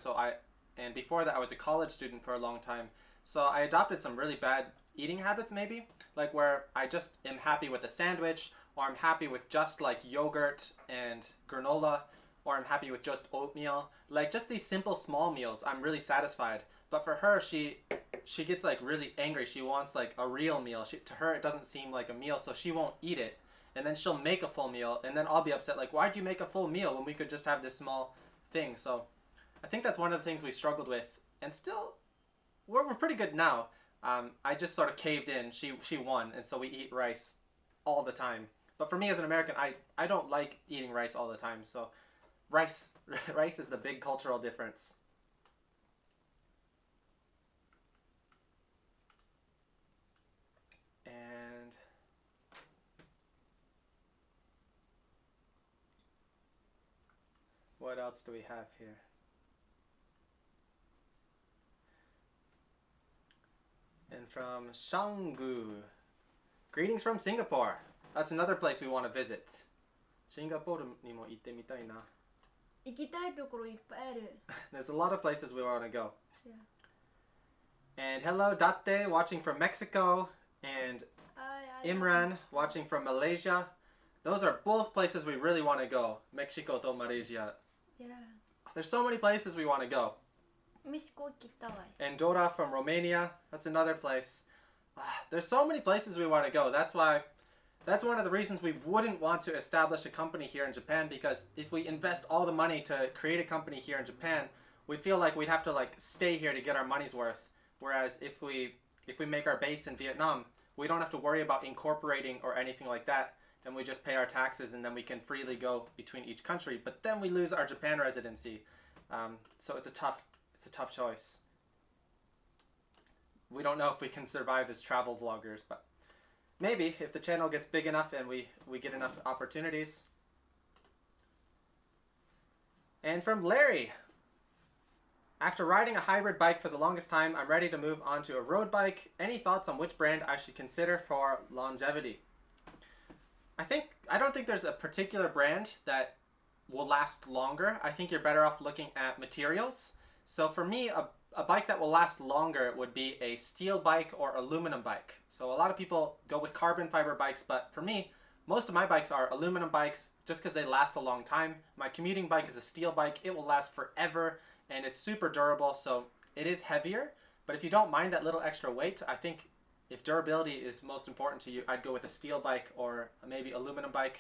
And before that I was a college student for a long time. So I adopted some really bad eating habits maybe, like where I just am happy with a sandwich, or I'm happy with just like yogurt and granola, or I'm happy with just oatmeal, like just these simple small meals. I'm really satisfied. But for her, she gets like really angry. She wants like a real meal. To her it doesn't seem like a meal, so she won't eat it, and then she'll make a full meal, and then I'll be upset like, why'd you make a full meal when we could just have this small thing? So I think that's one of the things we struggled with, and still we're pretty good now. I just sort of caved in. She won, and so we eat rice all the time. But for me as an American, I don't like eating rice all the time. So rice is the big cultural difference. And what else do we have here? And from Shanggu. Greetings from Singapore. That's another place we want to visit. Singapore にも行ってみたいな。行きたいところいっぱいある。There's a lot of places we want to go. Yeah. And hello Datte watching from Mexico and Imran watching from Malaysia. Those are both places we really want to go. Mexico to Malaysia. Yeah. There's so many places we want to go. メキシコ行きたい。Andorra from Romania. That's another place. There's so many places we want to go. That's one of the reasons we wouldn't want to establish a company here in Japan, because if we invest all the money to create a company here in Japan, we feel like we'd have to like stay here to get our money's worth. Whereas if we make our base in Vietnam, we don't have to worry about incorporating or anything like that, and we just pay our taxes and then we can freely go between each country. But then we lose our Japan residency. So it's a tough choice. We don't know if we can survive as travel vloggers, but maybe if the channel gets big enough and we get enough opportunities. And from Larry. After riding a hybrid bike for the longest time, I'm ready to move on to a road bike. Any thoughts on which brand I should consider for longevity? I don't think there's a particular brand that will last longer. I think you're better off looking at materials. So for me, a bike that will last longer would be a steel bike or aluminum bike. So a lot of people go with carbon fiber bikes, but for me, most of my bikes are aluminum bikes just because they last a long time. My commuting bike is a steel bike. It will last forever and it's super durable, so it is heavier. But if you don't mind that little extra weight, I think if durability is most important to you, I'd go with a steel bike or maybe aluminum bike.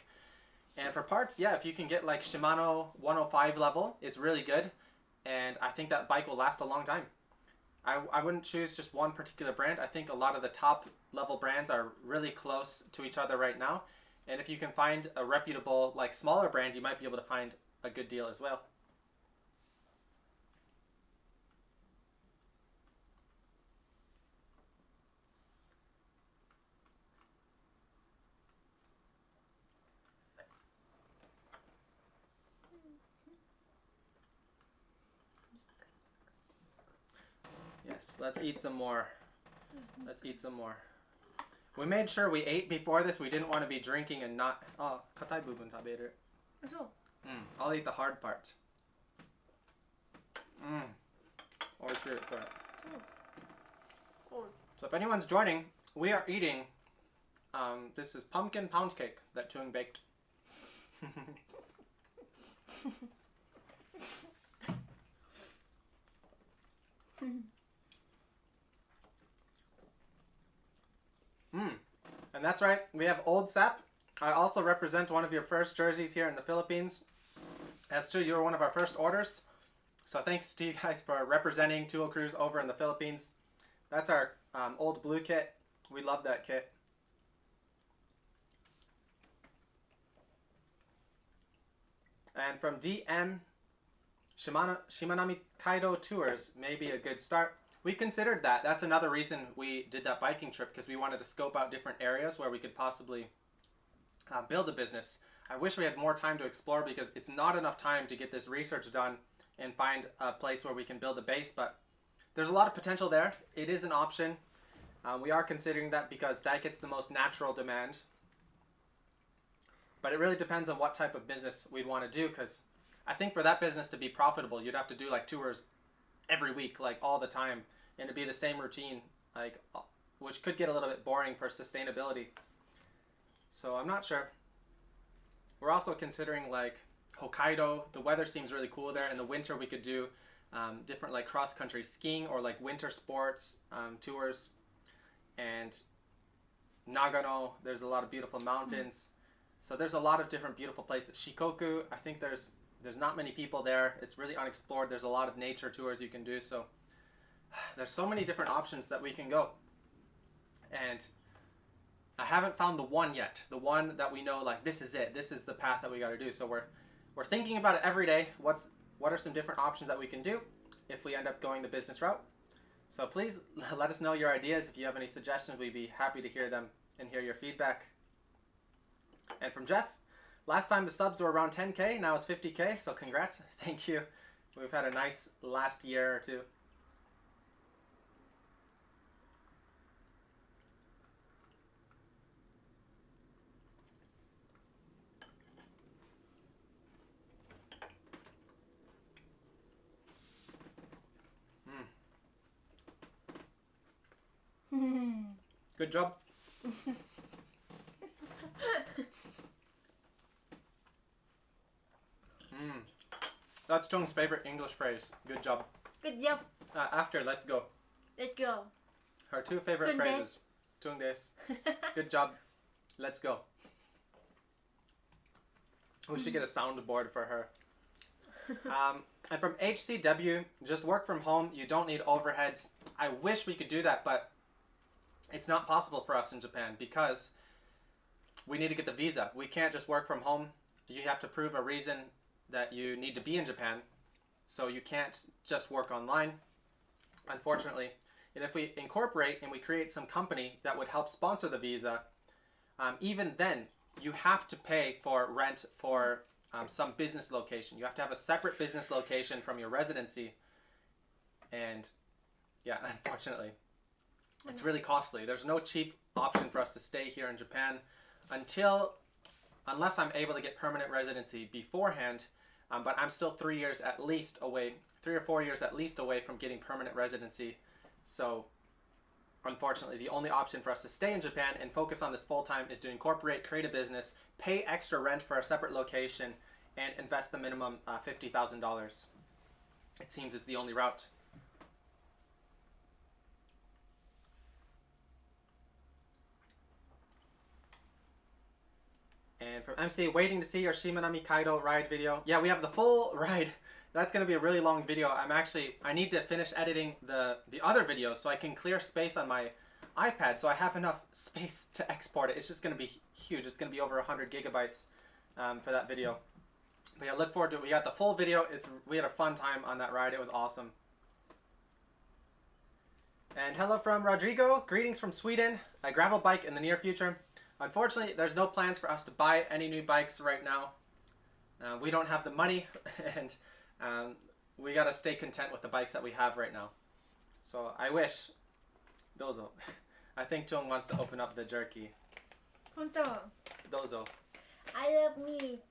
And for parts, yeah, if you can get like Shimano 105 level, it's really good. And I think that bike will last a long time. I wouldn't choose just one particular brand. I think a lot of the top level brands are really close to each other right now. And if you can find a reputable, like smaller brand, you might be able to find a good deal as well. Yes, let's eat some more. Let's eat some more. We made sure we ate before this. We didn't want to be drinking and not... Oh, katai bubun taberu. I'll eat the hard part. Oishii, so if anyone's joining, we are eating... this is pumpkin pound cake that Chung baked. And that's right, we have Old Sap. I also represent one of your first jerseys here in the Philippines. That's true, you were one of our first orders. So thanks to you guys for representing Tuo Cruise over in the Philippines. That's our old blue kit. We love that kit. And from DM, Shimanomi Kaido Tours may be a good start. We considered that. That's another reason we did that biking trip, because we wanted to scope out different areas where we could possibly build a business. I wish we had more time to explore, because it's not enough time to get this research done and find a place where we can build a base, but there's a lot of potential there. It is an option. We are considering that because that gets the most natural demand. But it really depends on what type of business we'd want to do, because I think for that business to be profitable, you'd have to do like tours every week, like all the time, and it'd be the same routine, like, which could get a little bit boring for sustainability. So I'm not sure. We're also considering like Hokkaido. The weather seems really cool there. In the winter we could do different like cross-country skiing or like winter sports tours. And Nagano, there's a lot of beautiful mountains. So there's a lot of different beautiful places. Shikoku, I think there's not many people there. It's really unexplored. There's a lot of nature tours you can do. So there's so many different options that we can go. And I haven't found the one yet. The one that we know, like, this is it. This is the path that we got to do. So we're thinking about it every day. What are some different options that we can do if we end up going the business route? So please let us know your ideas. If you have any suggestions, we'd be happy to hear them and hear your feedback. And from Jeff, last time the subs were around 10K. Now it's 50K. So congrats. Thank you. We've had a nice last year or two. Good job. That's Chung's favorite English phrase. Good job. Good job. After, let's go. Let's go. Her two favorite phrases. Chung des. Good job. Let's go. We should get a soundboard for her. And from HCW, just work from home. You don't need overheads. I wish we could do that, but it's not possible for us in Japan because we need to get the visa. We can't just work from home. You have to prove a reason that you need to be in Japan. So you can't just work online, unfortunately. And if we incorporate and we create some company that would help sponsor the visa, even then you have to pay for rent for some business location. You have to have a separate business location from your residency. And yeah, unfortunately, it's really costly. There's no cheap option for us to stay here in Japan unless I'm able to get permanent residency beforehand. But I'm still 3 years at least away, 3 or 4 years at least away from getting permanent residency. So unfortunately, the only option for us to stay in Japan and focus on this full-time is to incorporate, create a business, pay extra rent for a separate location, and invest the minimum $50,000. It seems is the only route. And from MC, waiting to see your Shimanomi Kaido ride video. Yeah, we have the full ride. That's going to be a really long video. I need to finish editing the other videos so I can clear space on my iPad so I have enough space to export it. It's just going to be huge. It's going to be over 100 gigabytes for that video. But yeah, look forward to it. We got the full video. We had a fun time on that ride. It was awesome. And hello from Rodrigo. Greetings from Sweden. A gravel bike in the near future. Unfortunately, there's no plans for us to buy any new bikes right now. We don't have the money, and we gotta stay content with the bikes that we have right now. So I wish. Dozo. I think Chung wants to open up the jerky. Honto. Dozo. I love meat.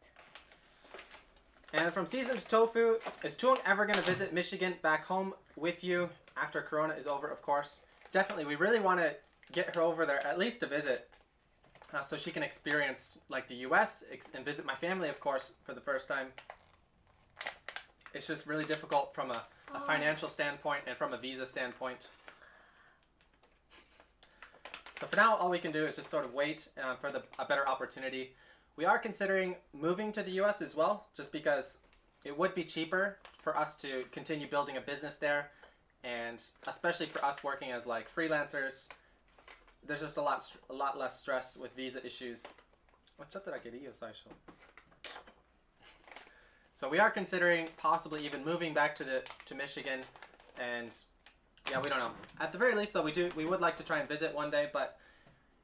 And from Seasoned Tofu, is Chung ever gonna visit Michigan back home with you after Corona is over? Of course, definitely. We really want to get her over there at least to visit. So she can experience like the US and visit my family, of course, for the first time. It's just really difficult from a financial standpoint and from a visa standpoint. So for now, all we can do is just sort of wait for a better opportunity. We are considering moving to the US as well, just because it would be cheaper for us to continue building a business there. And especially for us working as like freelancers, there's just a lot less stress with visa issues. So we are considering possibly even moving back to Michigan, and yeah, we don't know. At the very least, though, we would like to try and visit one day, but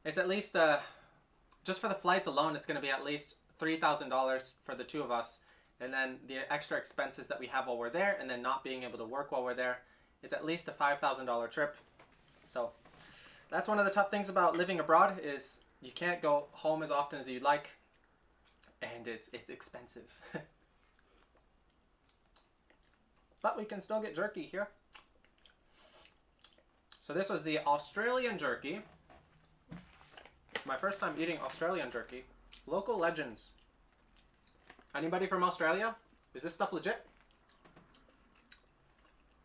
it's at least just for the flights alone, it's going to be at least $3,000 for the two of us, and then the extra expenses that we have while we're there, and then not being able to work while we're there, it's at least a $5,000 trip. So that's one of the tough things about living abroad is you can't go home as often as you'd like, and it's expensive. But we can still get jerky here. So this was the Australian jerky. My first time eating Australian jerky. Local legends. Anybody from Australia? Is this stuff legit?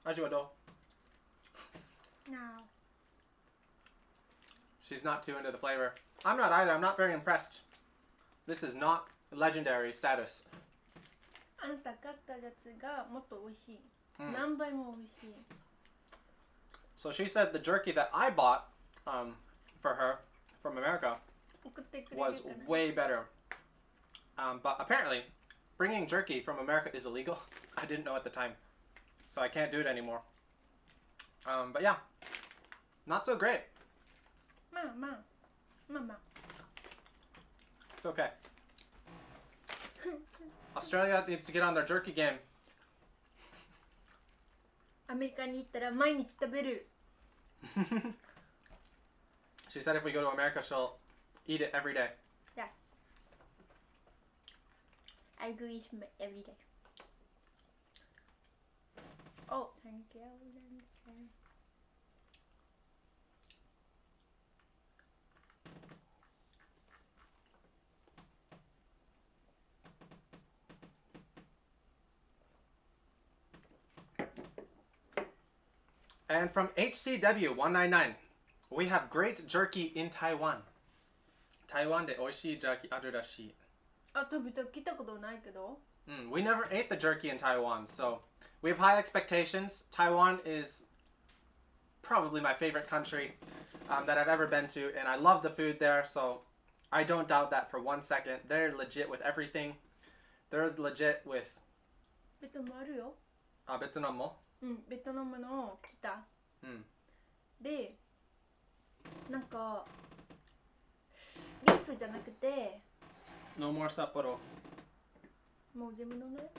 Ajiwado? No. She's not too into the flavor. I'm not either. I'm not very impressed. This is not legendary status. あなた買ったやつがもっと美味しい。何倍も美味しい。So she said the jerky that I bought for her from America 送ってくれるかな was way better. But apparently, bringing jerky from America is illegal. I didn't know at the time. So I can't do it anymore. But yeah, not so great. まあまあまあまあ It's okay. Australia needs to get on their jerky game. アメリカに行ったら毎日食べる She said if we go to America, she'll eat it every day. Yeah. I do eat every day. Oh, thank you. And from HCW 199, we have great jerky in Taiwan. Taiwan de oishii jerky aru rashii. あ、食べた来たことないけど We never ate the jerky in Taiwan, so we have high expectations. Taiwan is probably my favorite country that I've ever been to, and I love the food there, so I don't doubt that for 1 second. They're legit with everything. They're legit with ベトナムあるよ Vietnam mo. うんベトナムの北 でなんかビーフじゃなくて No more Sapporo. もう自分のね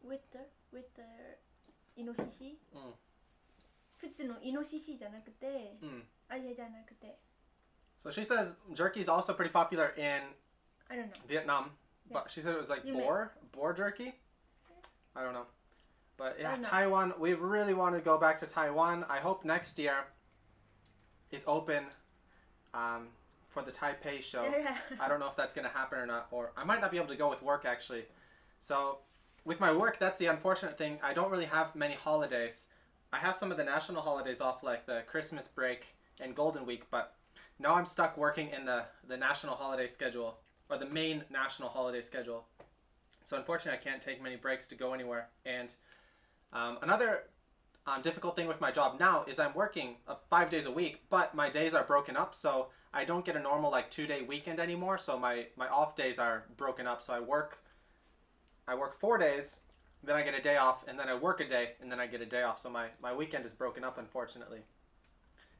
with the イノシシ、普通のイノシシじゃなくて、あれじゃなくて So she says jerky is also pretty popular in I don't know Vietnam, but she said it was like boar jerky. I don't know. But yeah, Taiwan, we really want to go back to Taiwan. I hope next year it's open for the Taipei show. I don't know if that's going to happen or not, or I might not be able to go with work actually. So with my work, that's the unfortunate thing. I don't really have many holidays. I have some of the national holidays off, like the Christmas break and Golden Week, but now I'm stuck working in the national holiday schedule, or the main national holiday schedule. So unfortunately, I can't take many breaks to go anywhere. And another difficult thing with my job now is I'm working 5 days a week, but my days are broken up, so I don't get a normal like 2-day weekend anymore. So my off days are broken up. So I work 4 days, then I get a day off, and then I work a day, and then I get a day off. So my weekend is broken up, unfortunately,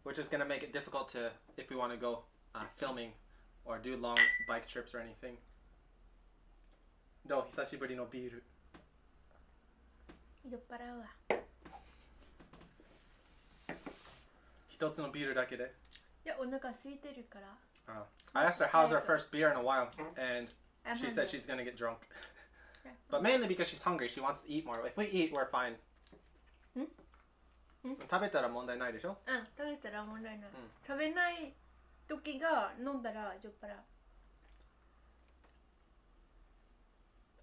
which is going to make it difficult to if we want to go filming or do long bike trips or anything. どう久しぶりのビール酔っ払うわ一つのビールだけでいやお腹空いてるから I asked her how's our first beer in a while, and she said she's going to get drunk. But mainly because she's hungry, she wants to eat more. If we eat, we're fine. 食べたら問題ないでしょ食べたら問題ない、食べない時が飲んだら酔っ払う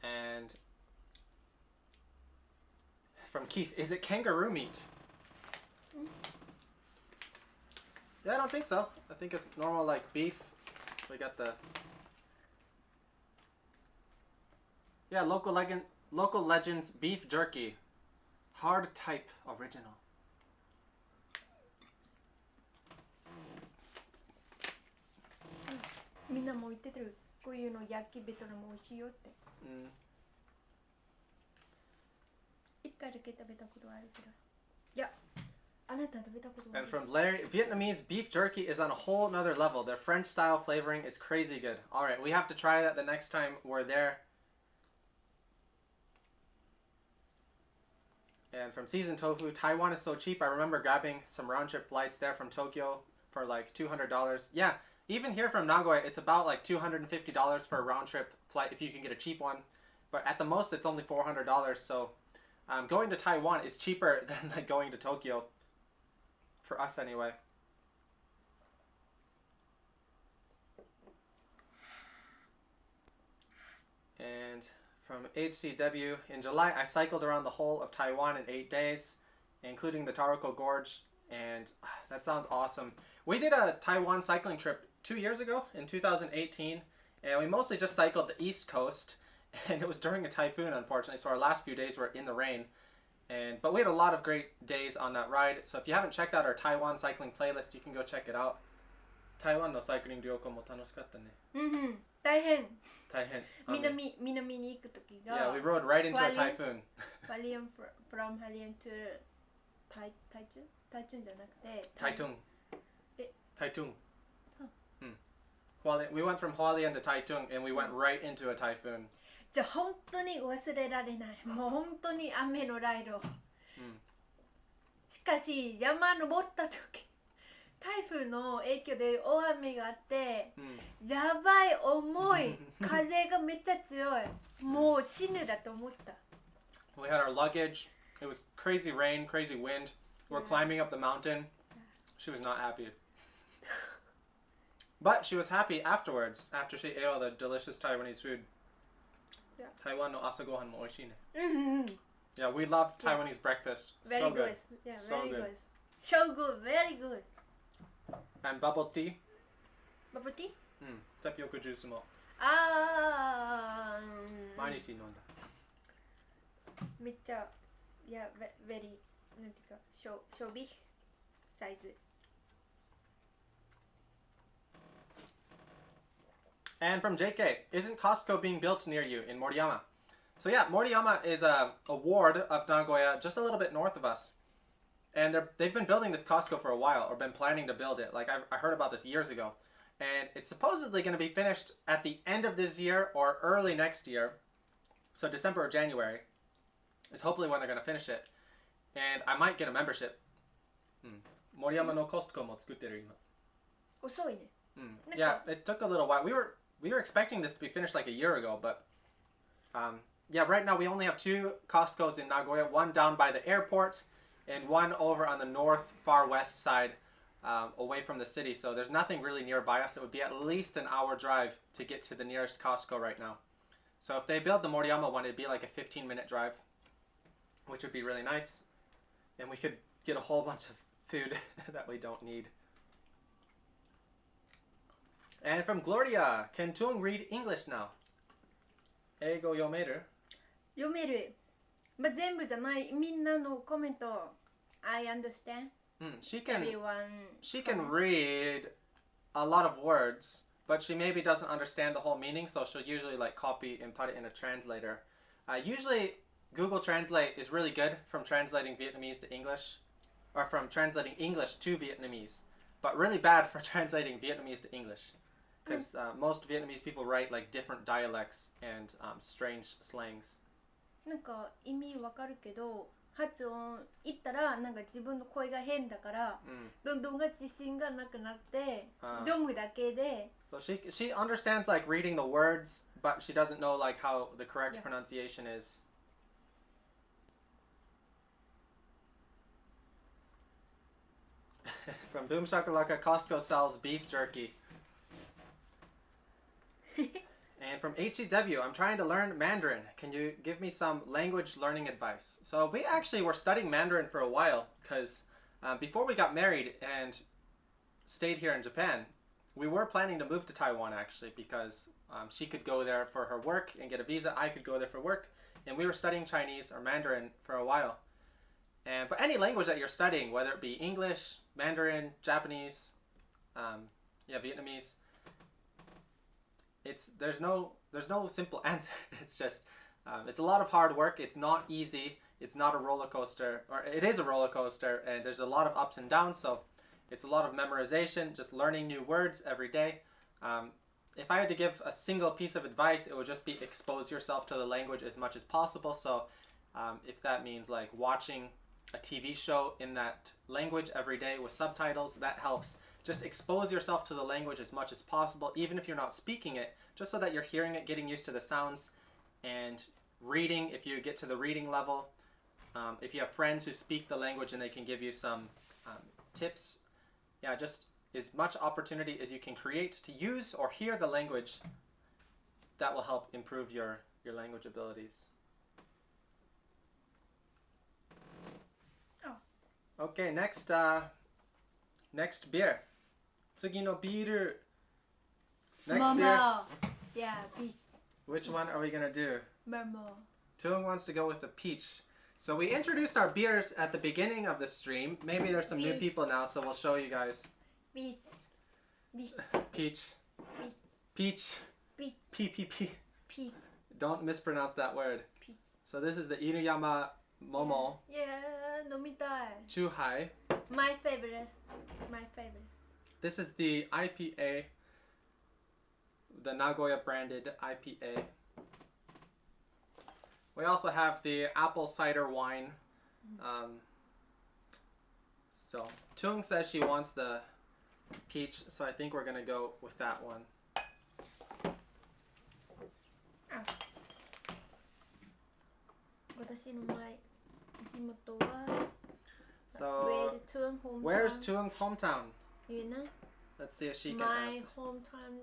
And from Keith, is it kangaroo meat? Yeah, I don't think so. I think it's normal like beef. We got the local legends beef jerky, hard type original. みんなも言ってるこういうの焼きベトナム美味しいよって一回だけ食べたことあるけどいやあなた食べたことある And from Larry, Vietnamese beef jerky is on a whole nother level. Their French style flavoring is crazy good. Alright, we have to try that the next time we're there. And from Seasoned Tofu, Taiwan is so cheap. I remember grabbing some round trip flights there from Tokyo for like $200. Yeah, even here from Nagoya, it's about like $250 for a round trip flight if you can get a cheap one. But at the most, it's only $400. So going to Taiwan is cheaper than like going to Tokyo. For us anyway. And from HCW, in July I cycled around the whole of Taiwan in 8 days, including the Taroko Gorge, and that sounds awesome. We did a Taiwan cycling trip 2 years ago in 2018, and we mostly just cycled the east coast, and it was during a typhoon unfortunately, so our last few days were in the rain. But we had a lot of great days on that ride. So if you haven't checked out our Taiwan cycling playlist, you can go check it out. Taiwan のサイクリング旅行も楽しかったね。大変。大変。南に行くときが。Yeah, we rode right into a typhoon. Hualien from Hualien to Taichung? Taichung じゃなくて。Taitung. Taitung. We went from Hualien to Taitung and we went right into a typhoon. じゃあ本当に忘れられない。もう本当に雨のライド。しかし山登った時、台風の影響で大雨があって、やばい重い風がめっちゃ強い。もう死ぬだと思った。We had our luggage. It was crazy rain, crazy wind. We're climbing up the mountain. She was not happy. But she was happy afterwards, after she ate all the delicious Taiwanese food. Taiwan no asagohan mo oishii ne. Yeah, we love Taiwanese breakfast. Very so good. good. Yeah, so very good. good. So good, very good. And bubble tea. Bubble tea? Tapioca juice mo. 毎日飲んだ。めっちゃ、いや、very なんていうか、小ビスサイズ。And from JK, isn't Costco being built near you in Moriyama? So yeah, Moriyama is a ward of Nagoya, just a little bit north of us. And they've been building this Costco for a while, or been planning to build it. Like I heard about this years ago. And it's supposedly going to be finished at the end of this year or early next year. So December or January is hopefully when they're going to finish it. And I might get a membership. Moriyama no Costco mo tsukuteru ima. 遅いね。Yeah, it took a little while. We were expecting this to be finished like a year ago, but yeah, right now we only have 2 Costcos in Nagoya, one down by the airport and one over on the north far west side away from the city. So there's nothing really nearby us. It would be at least an hour drive to get to the nearest Costco right now. So if they build the Moriyama one, it'd be like a 15-minute drive, which would be really nice. And we could get a whole bunch of food that we don't need. And from Gloria, can Tung read English now? Eigo yomeru? 読める。まあ、全部じゃない。みんなのコメント。I understand. She can Comment. read a lot of words, but she maybe doesn't understand the whole meaning, so she'll usually like copy and put it in a translator. Usually Google Translate is really good from translating Vietnamese to English, or from translating English to Vietnamese, but really bad for translating Vietnamese to English. Because most Vietnamese people write like different dialects and strange slangs. なんか意味わかるけど発音言ったらなんか自分の声が変だから、どんどんが自信がなくなって読むだけで。So she understands like reading the words, but she doesn't know like how the correct pronunciation is. From Boom Shakalaka, Costco sells beef jerky. And from HCW, I'm trying to learn Mandarin. Can you give me some language learning advice? So we actually were studying Mandarin for a while because before we got married and stayed here in Japan, we were planning to move to Taiwan actually because she could go there for her work and get a visa. I could go there for work. And we were studying Chinese or Mandarin for a while. But any language that you're studying, whether it be English, Mandarin, Japanese, Vietnamese, there's no simple answer. It's just it's a lot of hard work. It's not easy. It's not a roller coaster, or it is a roller coaster, and there's a lot of ups and downs. So it's a lot of memorization, just learning new words every day. If I had to give a single piece of advice, it would just be expose yourself to the language as much as possible. So if that means like watching a TV show in that language every day with subtitles, that helps. Just expose yourself to the language as much as possible, even if you're not speaking it, just so that you're hearing it, getting used to the sounds, and reading if you get to the reading level. If you have friends who speak the language and they can give you some tips, just as much opportunity as you can create to use or hear the language, that will help improve your language abilities. Oh. Okay, next beer. 次のビール. Next beer. Yeah, peach. Which one are we gonna do? Memo. Tung wants to go with the peach. So we introduced our beers at the beginning of the stream. Maybe there's some new people now, so we'll show you guys. Beach. Peach. Peach. P. Peach. Don't mispronounce that word. Peach. So this is the Inuyama Momo Yeah, 飲みたい. Chuhai. My favorite. This is the IPA, the Nagoya branded IPA. We also have the apple cider wine. So Tung says she wants the peach, so I think we're gonna go with that one. So where's Tung's hometown? Let's see if she can My answer. hometown,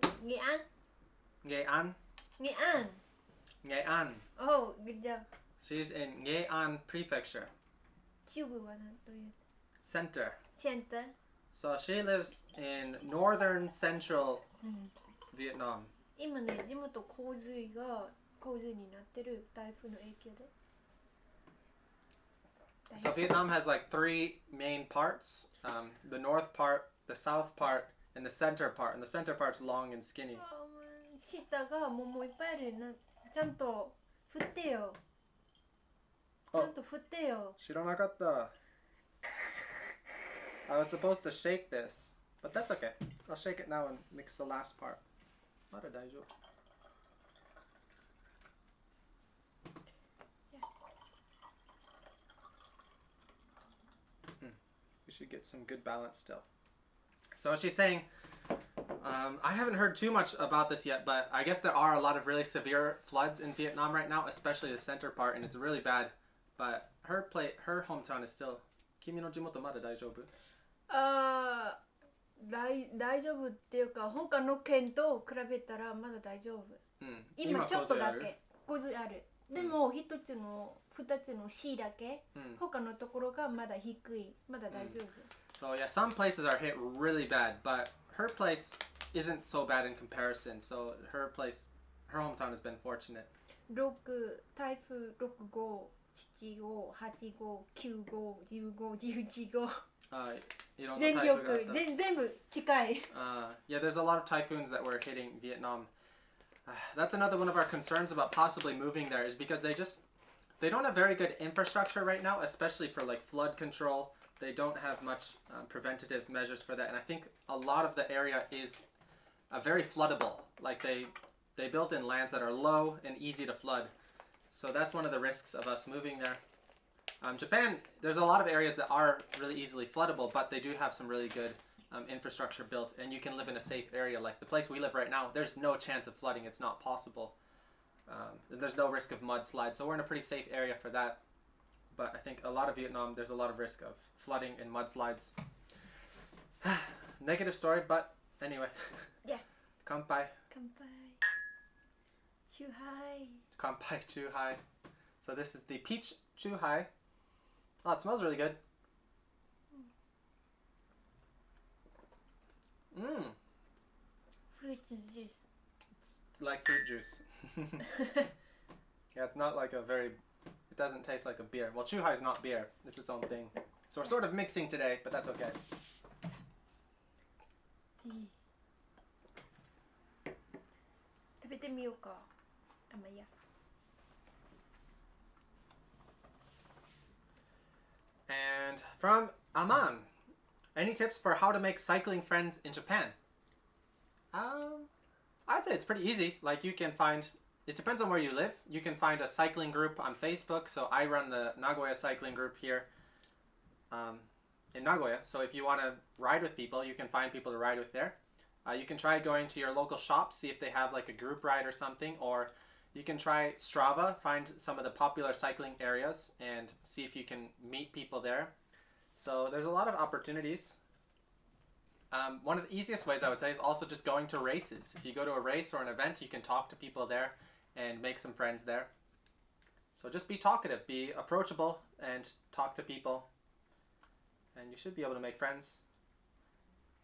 Nghệ An. Oh, good job. She's in Nghệ Prefecture. Center. So she lives in northern central Vietnam. 今ね、地元洪水になってる台風の影響で。So Vietnam has like 3 main parts. The north part, the south part, and the center part. And the center part's long and skinny. 下がもういっぱいあるな。ちゃんと振ってよ。知らなかった。I was supposed to shake this, but that's okay. I'll shake it now and mix the last part. まだ大丈夫。We should get some good balance still. So she's saying, I haven't heard too much about this yet, but I guess there are a lot of really severe floods in Vietnam right now, especially the center part, and it's really bad. But her hometown is still. 君の地元まだ大丈夫？大丈夫っていうか他の県と比べたらまだ大丈夫。今ちょっとだけ洪水ある。でも一つの二つの市だけ、他のところがまだ低い。まだ大丈夫。So yeah, some places are hit really bad, but her place isn't so bad in comparison. So her hometown has been fortunate. 台風6号、7号、8号、9号、10号、11号。全部近い。Yeah, there's a lot of typhoons that were hitting Vietnam. That's another one of our concerns about possibly moving there is because they don't have very good infrastructure right now, especially for like flood control. They don't have much preventative measures for that, and I think a lot of the area is very floodable. Like they built in lands that are low and easy to flood. So that's one of the risks of us moving there. Japan, there's a lot of areas that are really easily floodable, but they do have some really good infrastructure built, and you can live in a safe area. Like the place we live right now, there's no chance of flooding. It's not possible. There's no risk of mudslide, so we're in a pretty safe area for that. But I think a lot of Vietnam, there's a lot of risk of flooding and mudslides. Negative story, but anyway. Yeah. Kanpai. Chuhai. Kanpai Chuhai. So this is the peach Chuhai. Oh, it smells really good. Fruit juice. It's like fruit juice. Yeah, it's not like it doesn't taste like a beer. Well, Chuhai is not beer. It's its own thing. So we're sort of mixing today, but that's okay. 食べてみようか。まあいいや。And from Aman, any tips for how to make cycling friends in Japan? I'd say it's pretty easy. Like you can find, it depends on where you live. You can find a cycling group on Facebook. So I run the Nagoya cycling group here in Nagoya. So if you want to ride with people, you can find people to ride with there. You can try going to your local shops, see if they have like a group ride or something, or you can try Strava, find some of the popular cycling areas and see if you can meet people there. So there's a lot of opportunities. One of the easiest ways I would say is also just going to races. If you go to a race or an event, you can talk to people there and make some friends there. So just be talkative, be approachable and talk to people and you should be able to make friends.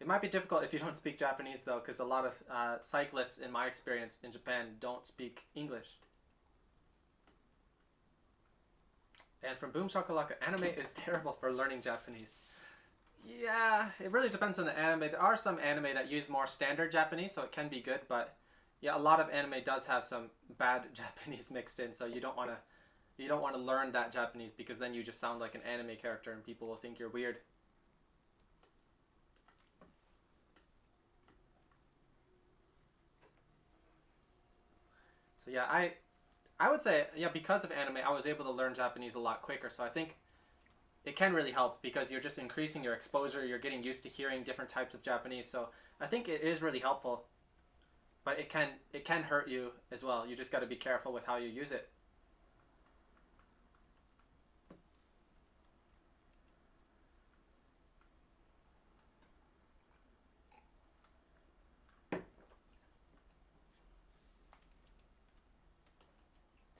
It might be difficult if you don't speak Japanese though, because a lot of cyclists, in my experience in Japan, don't speak English. And from Boom Shakalaka, anime is terrible for learning Japanese. Yeah, it really depends on the anime. There are some anime that use more standard Japanese, so it can be good, but yeah, a lot of anime does have some bad Japanese mixed in, so you don't want to learn that Japanese, because then you just sound like an anime character and people will think you're weird. So yeah, I would say, yeah, because of anime, I was able to learn Japanese a lot quicker, so I think it can really help because you're just increasing your exposure, you're getting used to hearing different types of Japanese, so I think it is really helpful. But it can hurt you as well. You just got to be careful with how you use it.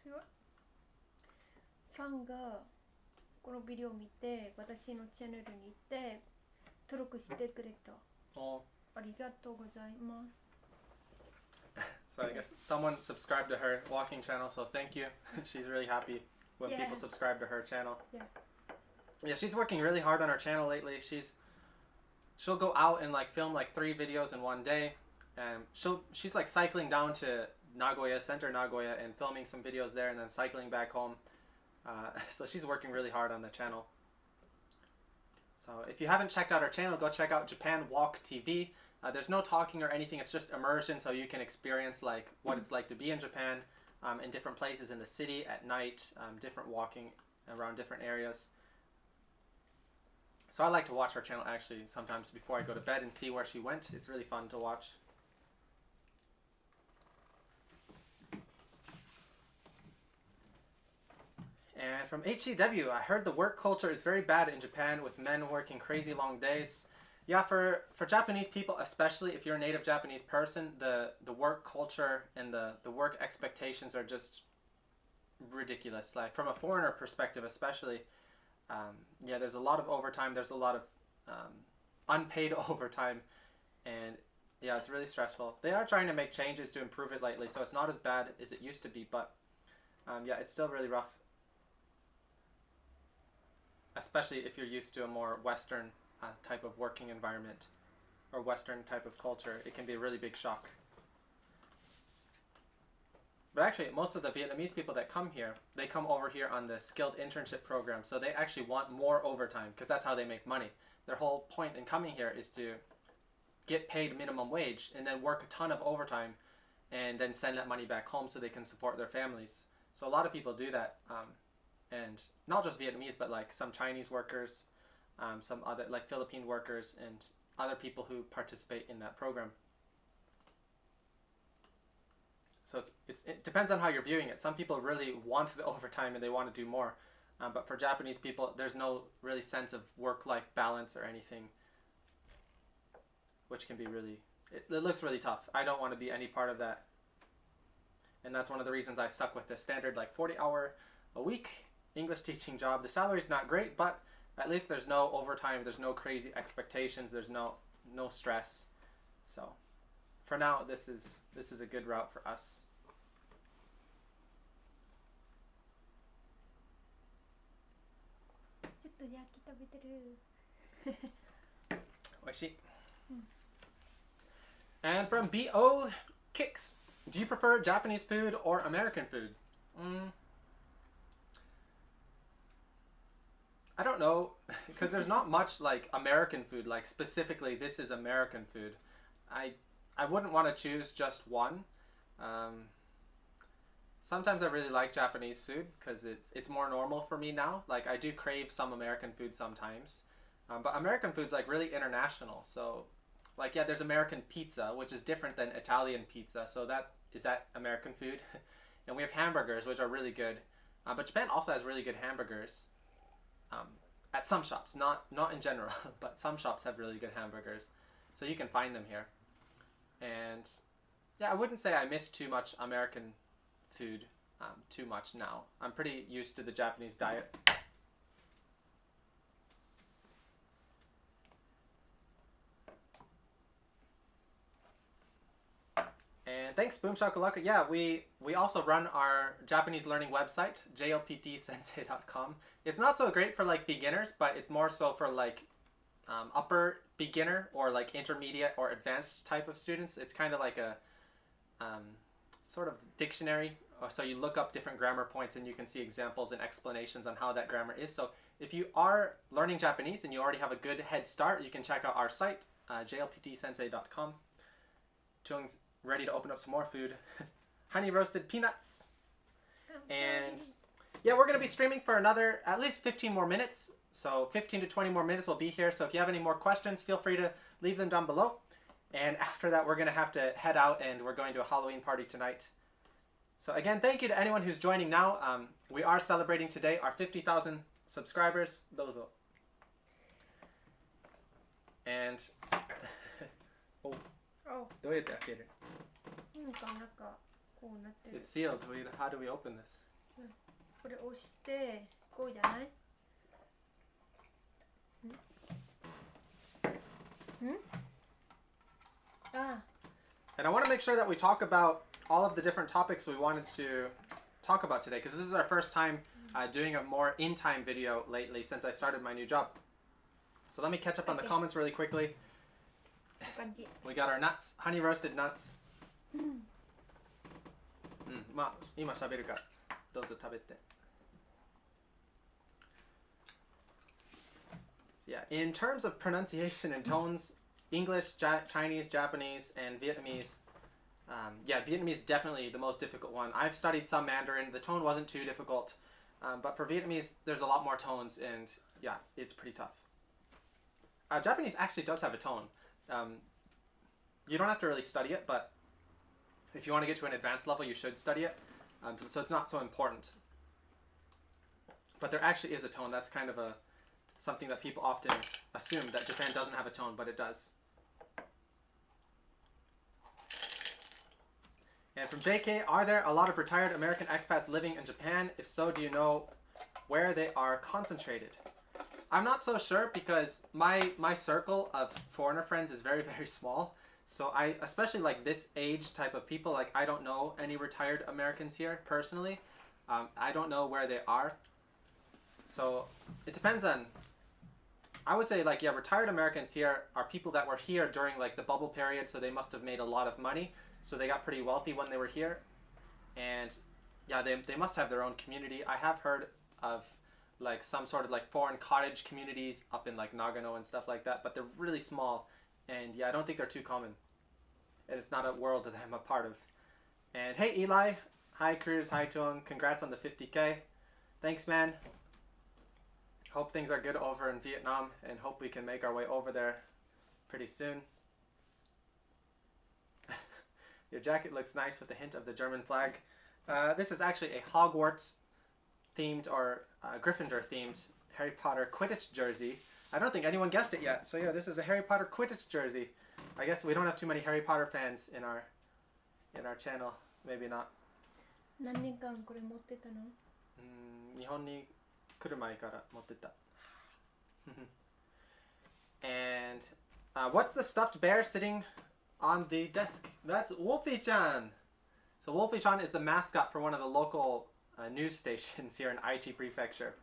すごい。ファンがこのビデオを見て私のチャンネルに行って登録してくれた。ありがとうございます。So I guess someone subscribed to her walking channel, so thank you. She's really happy when people subscribe to her channel. Yeah, she's working really hard on her channel lately. She'll go out and like film like 3 videos in one day, and she's like cycling down to Nagoya, center Nagoya, and filming some videos there, and then cycling back home. So she's working really hard on the channel. So if you haven't checked out her channel, go check out Japan Walk TV. There's no talking or anything, it's just immersion, so you can experience like what it's like to be in Japan, in different places in the city, at night, different walking around different areas. So I like to watch her channel actually sometimes before I go to bed and see where she went. It's really fun to watch. And from HCW, I heard the work culture is very bad in Japan with men working crazy long days. Yeah, for Japanese people, especially if you're a native Japanese person, the work culture and the work expectations are just ridiculous. Like from a foreigner perspective especially, yeah, there's a lot of overtime, there's a lot of unpaid overtime, and yeah, it's really stressful. They are trying to make changes to improve it lately, so it's not as bad as it used to be, but yeah, it's still really rough. Especially if you're used to a more Western type of working environment or Western type of culture, it can be a really big shock. But actually, most of the Vietnamese people that come here, they come over here on the skilled internship program, so they actually want more overtime because that's how they make money. Their whole point in coming here is to get paid minimum wage and then work a ton of overtime and then send that money back home so they can support their families. So a lot of people do that, and not just Vietnamese, but like some Chinese workers, some other like Philippine workers, and other people who participate in that program. So it depends on how you're viewing it. Some people really want the overtime and they want to do more, but for Japanese people, there's no really sense of work-life balance or anything, which can be really, it looks really tough. I don't want to be any part of that, and that's one of the reasons I stuck with the standard like 40-hour a week English teaching job. The salary's not great, but at least there's no overtime, there's no crazy expectations, there's no stress. So for now, this is a good route for us. Oishi. And from BO Kicks, do you prefer Japanese food or American food? I don't know, because there's not much like American food, like specifically this is American food. I wouldn't want to choose just one. Sometimes I really like Japanese food because it's more normal for me now. Like I do crave some American food sometimes, but American food's like really international. So like, yeah, there's American pizza, which is different than Italian pizza. So that American food. And we have hamburgers, which are really good. But Japan also has really good hamburgers. At some shops, not in general, but some shops have really good hamburgers, so you can find them here. And yeah, I wouldn't say I miss too much American food too much now. I'm pretty used to the Japanese diet. And thanks, Boom Shakalaka. Yeah, we also run our Japanese learning website, jlptsensei.com. It's not so great for like beginners, but it's more so for like upper beginner or like intermediate or advanced type of students. It's kind of like a sort of dictionary. So you look up different grammar points and you can see examples and explanations on how that grammar is. So if you are learning Japanese and you already have a good head start, you can check out our site, jlptsensei.com. Chung's ready to open up some more food. Honey roasted peanuts. And yeah, we're going to be streaming for another at least 15 more minutes. So 15 to 20 more minutes we'll be here. So if you have any more questions, feel free to leave them down below. And after that, we're going to have to head out and we're going to a Halloween party tonight. So again, thank you to anyone who's joining now. We are celebrating today our 50,000 subscribers. Dozo. And oh, どうやって開ける? It's sealed. How do we open this? これ押してこうじゃない? And I want to make sure that we talk about all of the different topics we wanted to talk about today, because this is our first time doing a more in-time video lately since I started my new job. So let me catch up on the comments really quickly. We got our nuts, honey roasted nuts. まあ今喋るからどうぞ食べて。So yeah, in terms of pronunciation and tones, English, Chinese, Japanese, and Vietnamese. Yeah, Vietnamese is definitely the most difficult one. I've studied some Mandarin. The tone wasn't too difficult. But for Vietnamese, there's a lot more tones, and yeah, it's pretty tough. Japanese actually does have a tone. You don't have to really study it, but if you want to get to an advanced level, you should study it. So it's not so important. But there actually is a tone. That's kind of something that people often assume, that Japan doesn't have a tone, but it does. And from JK, are there a lot of retired American expats living in Japan? If so, do you know where they are concentrated? I'm not so sure because my circle of foreigner friends is very, very small. So I, especially like this age type of people, like I don't know any retired Americans here personally. I don't know where they are. So it depends on, I would say like, yeah, retired Americans here are people that were here during like the bubble period. So they must have made a lot of money. So they got pretty wealthy when they were here. And yeah, they must have their own community. I have heard of like some sort of like foreign cottage communities up in like Nagano and stuff like that, but they're really small. And yeah, I don't think they're too common. And it's not a world that I'm a part of. And hey, Eli. Hi, Cruz. Hi, Tuong. Congrats on the 50K. Thanks, man. Hope things are good over in Vietnam and hope we can make our way over there pretty soon. Your jacket looks nice with a hint of the German flag. This is actually a Hogwarts themed or Gryffindor themed Harry Potter Quidditch jersey. I don't think anyone guessed it yet. So yeah, this is a Harry Potter Quidditch jersey. I guess we don't have too many Harry Potter fans in our channel. Maybe not. 何年間これ持ってたの? 日本に来る前から持ってた。And what's the stuffed bear sitting on the desk? That's Wolfie-chan. So Wolfie-chan is the mascot for one of the local news stations here in Aichi Prefecture.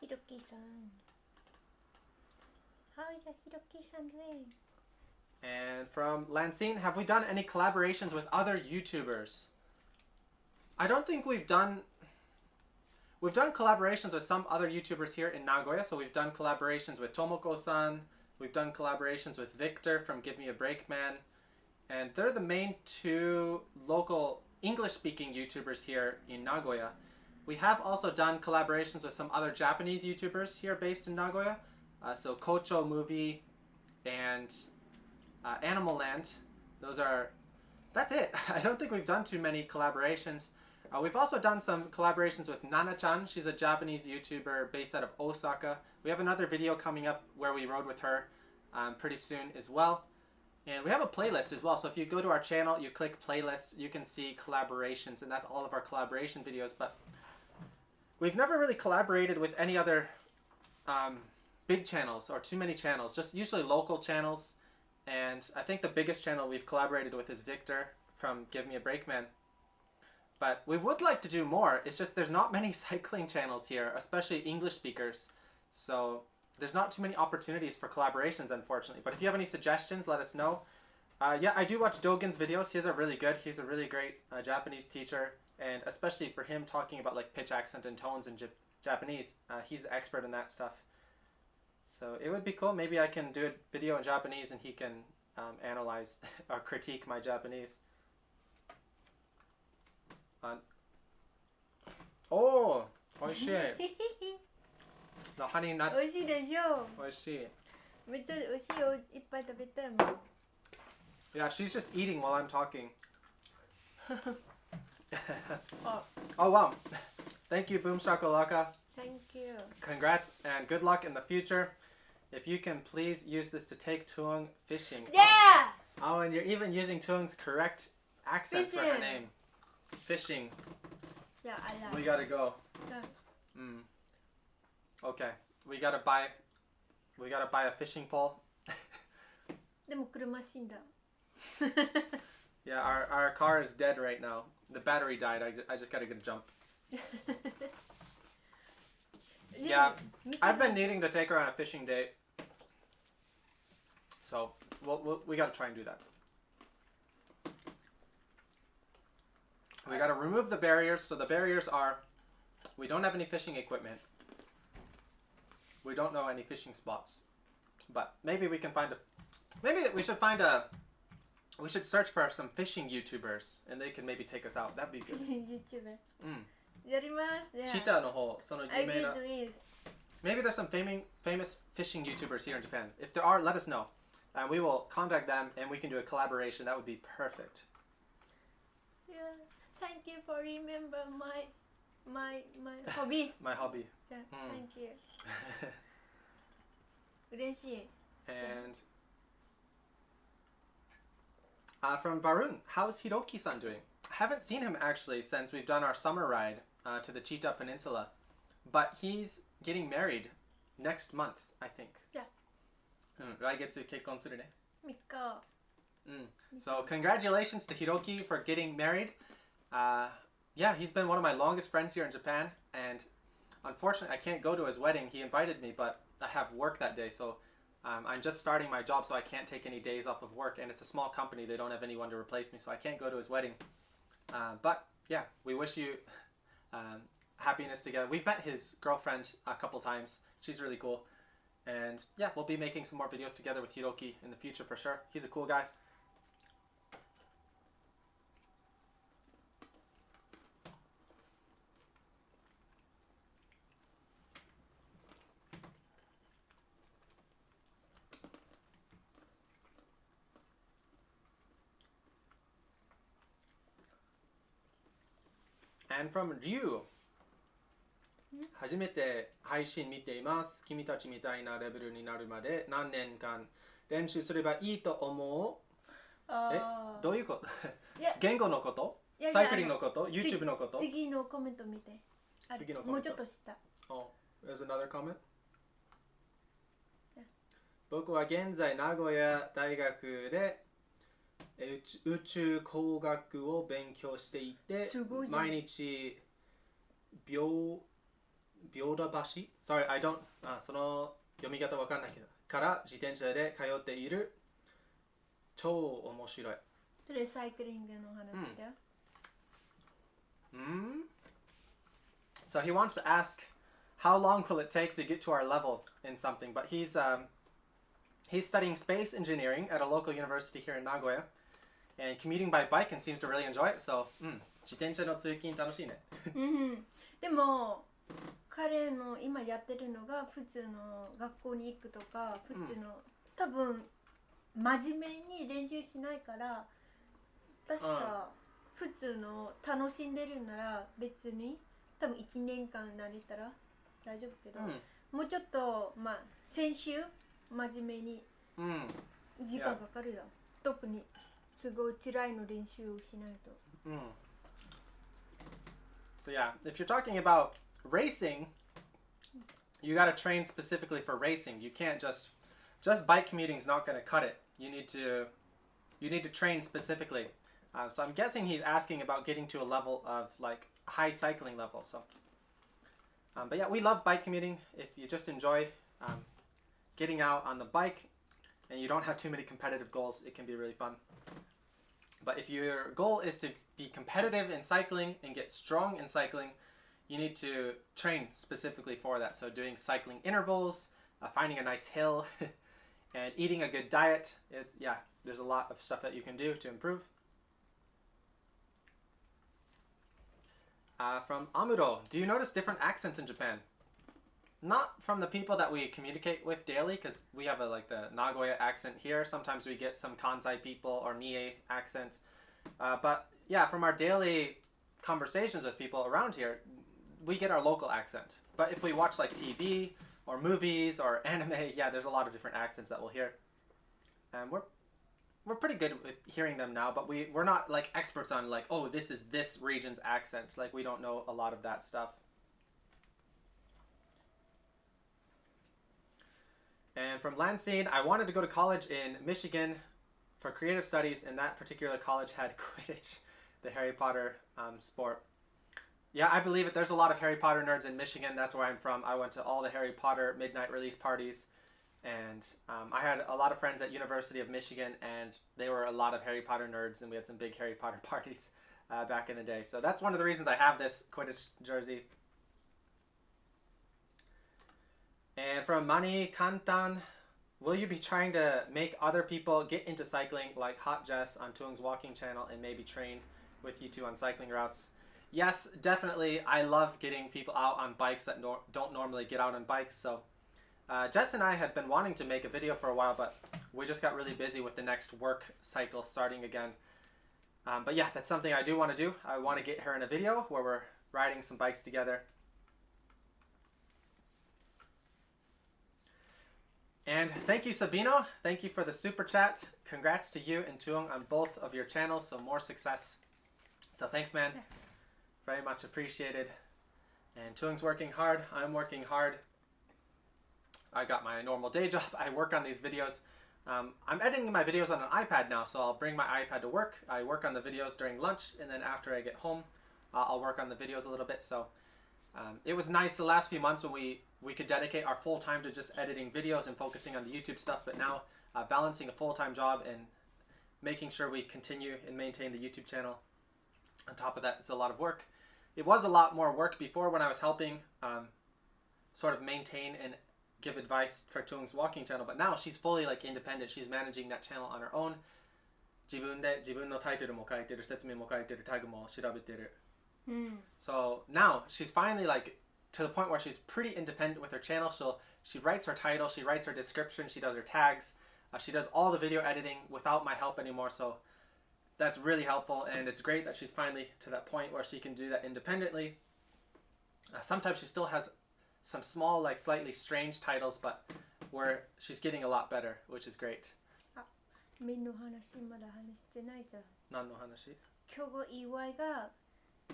Hiroki-san. How is Hiroki-san doing? And from Lansing, have we done any collaborations with other YouTubers? I don't think we've done collaborations with some other YouTubers here in Nagoya. So we've done collaborations with Tomoko-san. We've done collaborations with Victor from Give Me a Break Man. And they're the main two local English-speaking YouTubers here in Nagoya. We have also done collaborations with some other Japanese YouTubers here based in Nagoya. So Kocho Movie and Animal Land. That's it. I don't think we've done too many collaborations. We've also done some collaborations with Nana-chan. She's a Japanese YouTuber based out of Osaka. We have another video coming up where we rode with her pretty soon as well. And we have a playlist as well. So if you go to our channel, you click playlist, you can see collaborations, and that's all of our collaboration videos. But we've never really collaborated with any other big channels or too many channels, just usually local channels. And I think the biggest channel we've collaborated with is Victor from Give Me a Break Man. But we would like to do more. It's just there's not many cycling channels here, especially English speakers. So there's not too many opportunities for collaborations, unfortunately. But if you have any suggestions, let us know. Yeah, I do watch Dogen's videos. He's a really great Japanese teacher. And especially for him talking about like pitch, accent, and tones in Japanese, he's the expert in that stuff. So it would be cool. Maybe I can do a video in Japanese and he can analyze or critique my Japanese. Oh, 美味しい。The honey nuts. 美味しいでしょ。美味しい。めっちゃ美味しいよ。いっぱい食べたいもん。Yeah, she's just eating while I'm talking. Oh wow. Thank you, Boom Shakalaka. Thank you. Congrats and good luck in the future. If you can please use this to take Tuong fishing. Yeah! Oh, and you're even using Tuong's correct accent for her name. Fishing. Yeah, I like. We gotta go. Yeah. Okay. We gotta buy a fishing pole. でも車死んだ。Yeah, our car is dead right now. The battery died. I just gotta get a jump. Yeah, I've been needing to take her on a fishing date. So we gotta try and do that. We gotta remove the barriers. So the barriers are, we don't have any fishing equipment. We don't know any fishing spots. But maybe we can find we should search for some fishing YouTubers and they can maybe take us out. That'd be good. YouTuber. やります。チタの方、その有名な。I will do it. Maybe there's some famous fishing YouTubers here in Japan. If there are, let us know. And we will contact them and we can do a collaboration. That would be perfect. Yeah. Thank you for remember my hobbies. My hobby. Yeah, thank you. 嬉しい。 And from Varun, how's Hiroki-san doing? I haven't seen him actually since we've done our summer ride to the Chita Peninsula. But he's getting married next month, I think. Yeah. 来月結婚するね。3日。So congratulations to Hiroki for getting married. Yeah, he's been one of my longest friends here in Japan. And unfortunately, I can't go to his wedding. He invited me, but I have work that day. So I'm just starting my job, so I can't take any days off of work. And it's a small company. They don't have anyone to replace me, so I can't go to his wedding. But yeah, we wish you happiness together. We've met his girlfriend a couple times. She's really cool. And yeah, we'll be making some more videos together with Hiroki in the future for sure. He's a cool guy. And from Ryu. 初めて配信見ています。君たちみたいなレベルになるまで何年間練習すればいいと思う？どういうこと？言語のこと？サイクリングのこと？ YouTube のこと？次のコメント見て。次のコメント。もうちょっと下。Oh, there's another comment? 僕は現在名古屋大学で宇宙工学を勉強していて、毎日平田橋 Sorry, I don't その読み方わかんないけどから自転車で通っている。超面白い。それサイクリングの話だよ。So he wants to ask how long will it take to get to our level in something, but he's studying space engineering at a local university here in Nagoya and commuting by bike and seems to really enjoy it. So, 自転車の通勤楽しいね。でも彼の今やってるのが普通の学校に行くとか普通の、多分真面目に練習しないから確か普通の楽しんでるなら別に多分1年間慣れたら大丈夫けど、もうちょっと先週真面目に時間かかるよ、特にすごい辛いの練習をしないと。So yeah, if you're talking about racing, you got to train specifically for racing. You can't just bike commuting is not going to cut it. You need to train specifically. So I'm guessing he's asking about getting to a level of like high cycling level. So, but yeah, we love bike commuting. If you just enjoy getting out on the bike and you don't have too many competitive goals, it can be really fun. But if your goal is to be competitive in cycling and get strong in cycling, you need to train specifically for that. So doing cycling intervals, finding a nice hill, and eating a good diet. There's a lot of stuff that you can do to improve. From Amuro, do you notice different accents in Japan? Not from the people that we communicate with daily, because we have the Nagoya accent here. Sometimes we get some Kansai people or Mie accent. But yeah, from our daily conversations with people around here, we get our local accent. But if we watch like TV or movies or anime, yeah, there's a lot of different accents that we'll hear. And we're pretty good with hearing them now, but we're not like experts on like, oh, this is this region's accent. Like, we don't know a lot of that stuff. And from Lansing, I wanted to go to college in Michigan for creative studies, and that particular college had Quidditch, the Harry Potter sport. Yeah, I believe it. There's a lot of Harry Potter nerds in Michigan. That's where I'm from. I went to all the Harry Potter midnight release parties, and I had a lot of friends at University of Michigan, and they were a lot of Harry Potter nerds, and we had some big Harry Potter parties back in the day. So that's one of the reasons I have this Quidditch jersey. And from Mani Kantan, will you be trying to make other people get into cycling like Hot Jess on Tuung's walking channel and maybe train with you two on cycling routes? Yes, definitely. I love getting people out on bikes that don't normally get out on bikes. So Jess and I had been wanting to make a video for a while, but we just got really busy with the next work cycle starting again. But yeah, that's something I do want to do. I want to get her in a video where we're riding some bikes together. And thank you, Sabino. Thank you for the super chat. Congrats to you and Tuung on both of your channels, so more success. So thanks, man. Very much appreciated. And Tuung's working hard. I'm working hard. I got my normal day job. I work on these videos. I'm editing my videos on an iPad now, so I'll bring my iPad to work. I work on the videos during lunch, and then after I get home, I'll work on the videos a little bit. So it was nice the last few months when we could dedicate our full time to just editing videos and focusing on the YouTube stuff, but now balancing a full-time job and making sure we continue and maintain the YouTube channel. On top of that, it's a lot of work. It was a lot more work before when I was helping sort of maintain and give advice for Tuung's walking channel, but now she's fully like independent. She's managing that channel on her own. 自分のタイトルも書いてる、説明も書いてる、タグも調べてる。So now she's finally like to the point where she's pretty independent with her channel. She writes her title, she writes her description, she does her tags, she does all the video editing without my help anymore. So that's really helpful, and it's great that she's finally to that point where she can do that independently. Sometimes she still has some small, like slightly strange titles, but where she's getting a lot better, which is great. みんな話まだ話してないじゃん。何の話？今日祝いが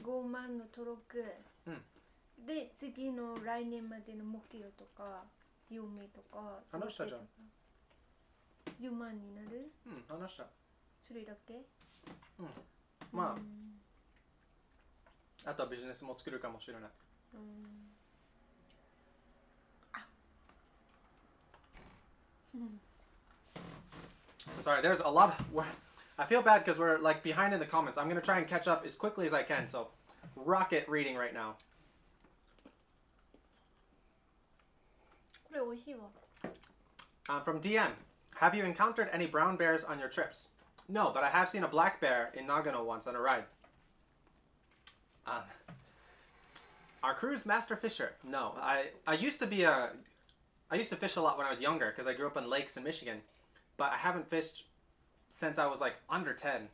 5万の登録、で次の来年までの目標とか夢とか話したじゃん。10万になる？話した。それだけ？まあ、あとはビジネスも作るかもしれない。So sorry, there's a lot of... I feel bad because we're like behind in the comments. I'm going to try and catch up as quickly as I can. So rocket reading right now. これ美味しいわ。From DM, have you encountered any brown bears on your trips? No, but I have seen a black bear in Nagano once on a ride. Our crew's master fisher? No, I used to fish a lot when I was younger because I grew up on lakes in Michigan, but I haven't fished since I was like under 10,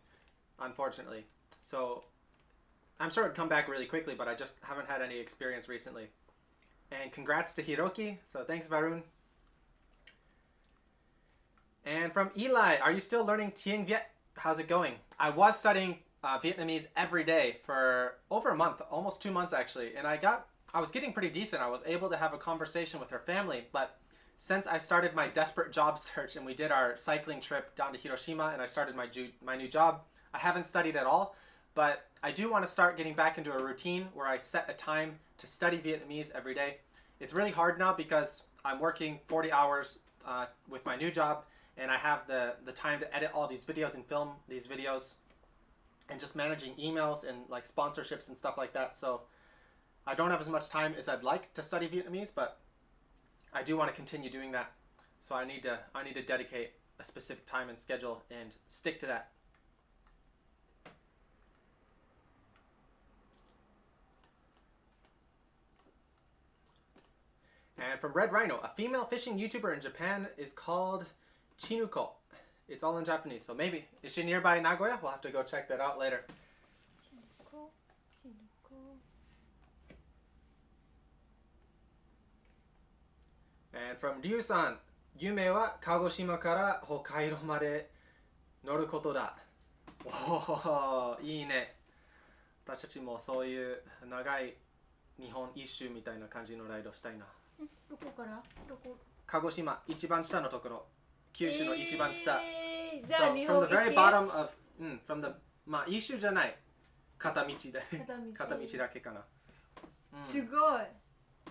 unfortunately. So I'm sure it'd come back really quickly, but I just haven't had any experience recently. And congrats to Hiroki. So thanks, Varun. And from Eli, are you still learning Tiếng Viet? How's it going? I was studying Vietnamese every day for over a month, almost 2 months actually. And I got I was getting pretty decent. I was able to have a conversation with her family, but since I started my desperate job search and we did our cycling trip down to Hiroshima and I started my new job, I haven't studied at all, but I do want to start getting back into a routine where I set a time to study Vietnamese every day. It's really hard now because I'm working 40 hours with my new job and I have the time to edit all these videos and film these videos and just managing emails and like sponsorships and stuff like that. So I don't have as much time as I'd like to study Vietnamese, but I do want to continue doing that. So I need to dedicate a specific time and schedule and stick to that. And from Red Rhino, a female fishing YouTuber in Japan is called Chinuko. It's all in Japanese, so maybe. Is she nearby Nagoya? We'll have to go check that out later. Chinuko, Chinuko. And from Ryu-san, 夢は鹿児島から北海道まで乗ることだ。おお、いいね。私たちもそういう長い日本一周みたいな感じのライドしたいな。どこからどこ鹿児島一番下のところ、九州の一番下。じゃあ So 日 from 本 the very bottom of, from the まあ一周じゃない片道で片道だけかな。すごい。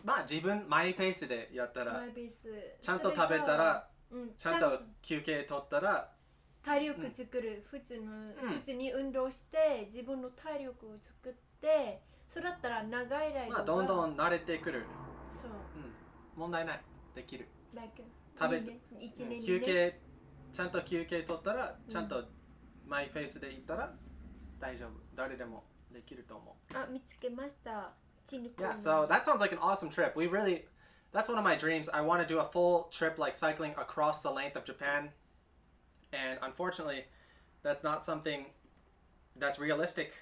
まあ自分マイペースでやったらマイペース。ちゃんと食べたら、ちゃんと休憩取ったら体力作る、普通に運動して自分の体力を作って、それだったら長いライドが、まあどんどん慣れてくる。そう。問題ない。できる。食べて1年休憩ちゃんと休憩取ったら、ちゃんとマイペースで行ったら大丈夫。誰でもできると思う。あ、見つけました。Yeah, so that sounds like an awesome trip. That's one of my dreams. I want to do a full trip like cycling across the length of Japan. And unfortunately, that's not something that's realistic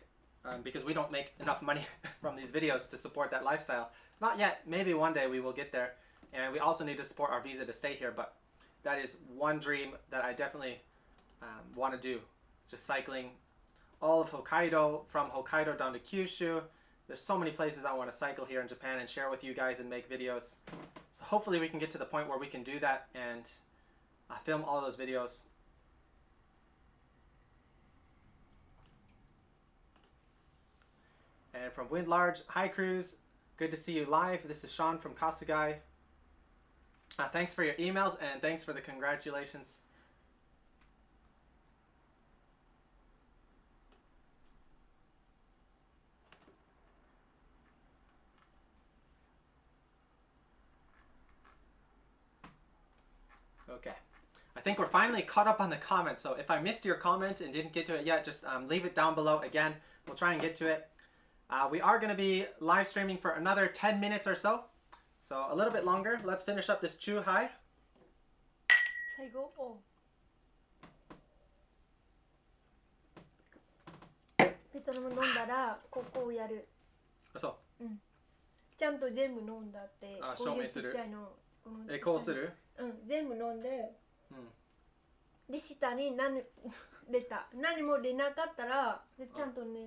because we don't make enough money from these videos to support that lifestyle. Not yet. Maybe one day we will get there. And we also need to support our visa to stay here. But that is one dream that I definitely want to do. Just cycling all of Hokkaido, from Hokkaido down to Kyushu. There's so many places I want to cycle here in Japan and share with you guys and make videos. So hopefully we can get to the point where we can do that and film all those videos. And from Wind Large, hi Cruz, good to see you live. This is Sean from Kasugai. Thanks for your emails and thanks for the congratulations. Okay, I think we're finally caught up on the comments, so if I missed your comment and didn't get to it yet, just leave it down below. Again, we'll try and get to it. We are going to be live streaming for another 10 minutes or so, so a little bit longer. Let's finish up this Chuhai. 最後ベトナム飲んだらここをやる。そう。ちゃんと全部飲んだって。証明する。こういうちっちゃいの。こうする？全部飲んで、で下に出た。何も出なかったらちゃんとね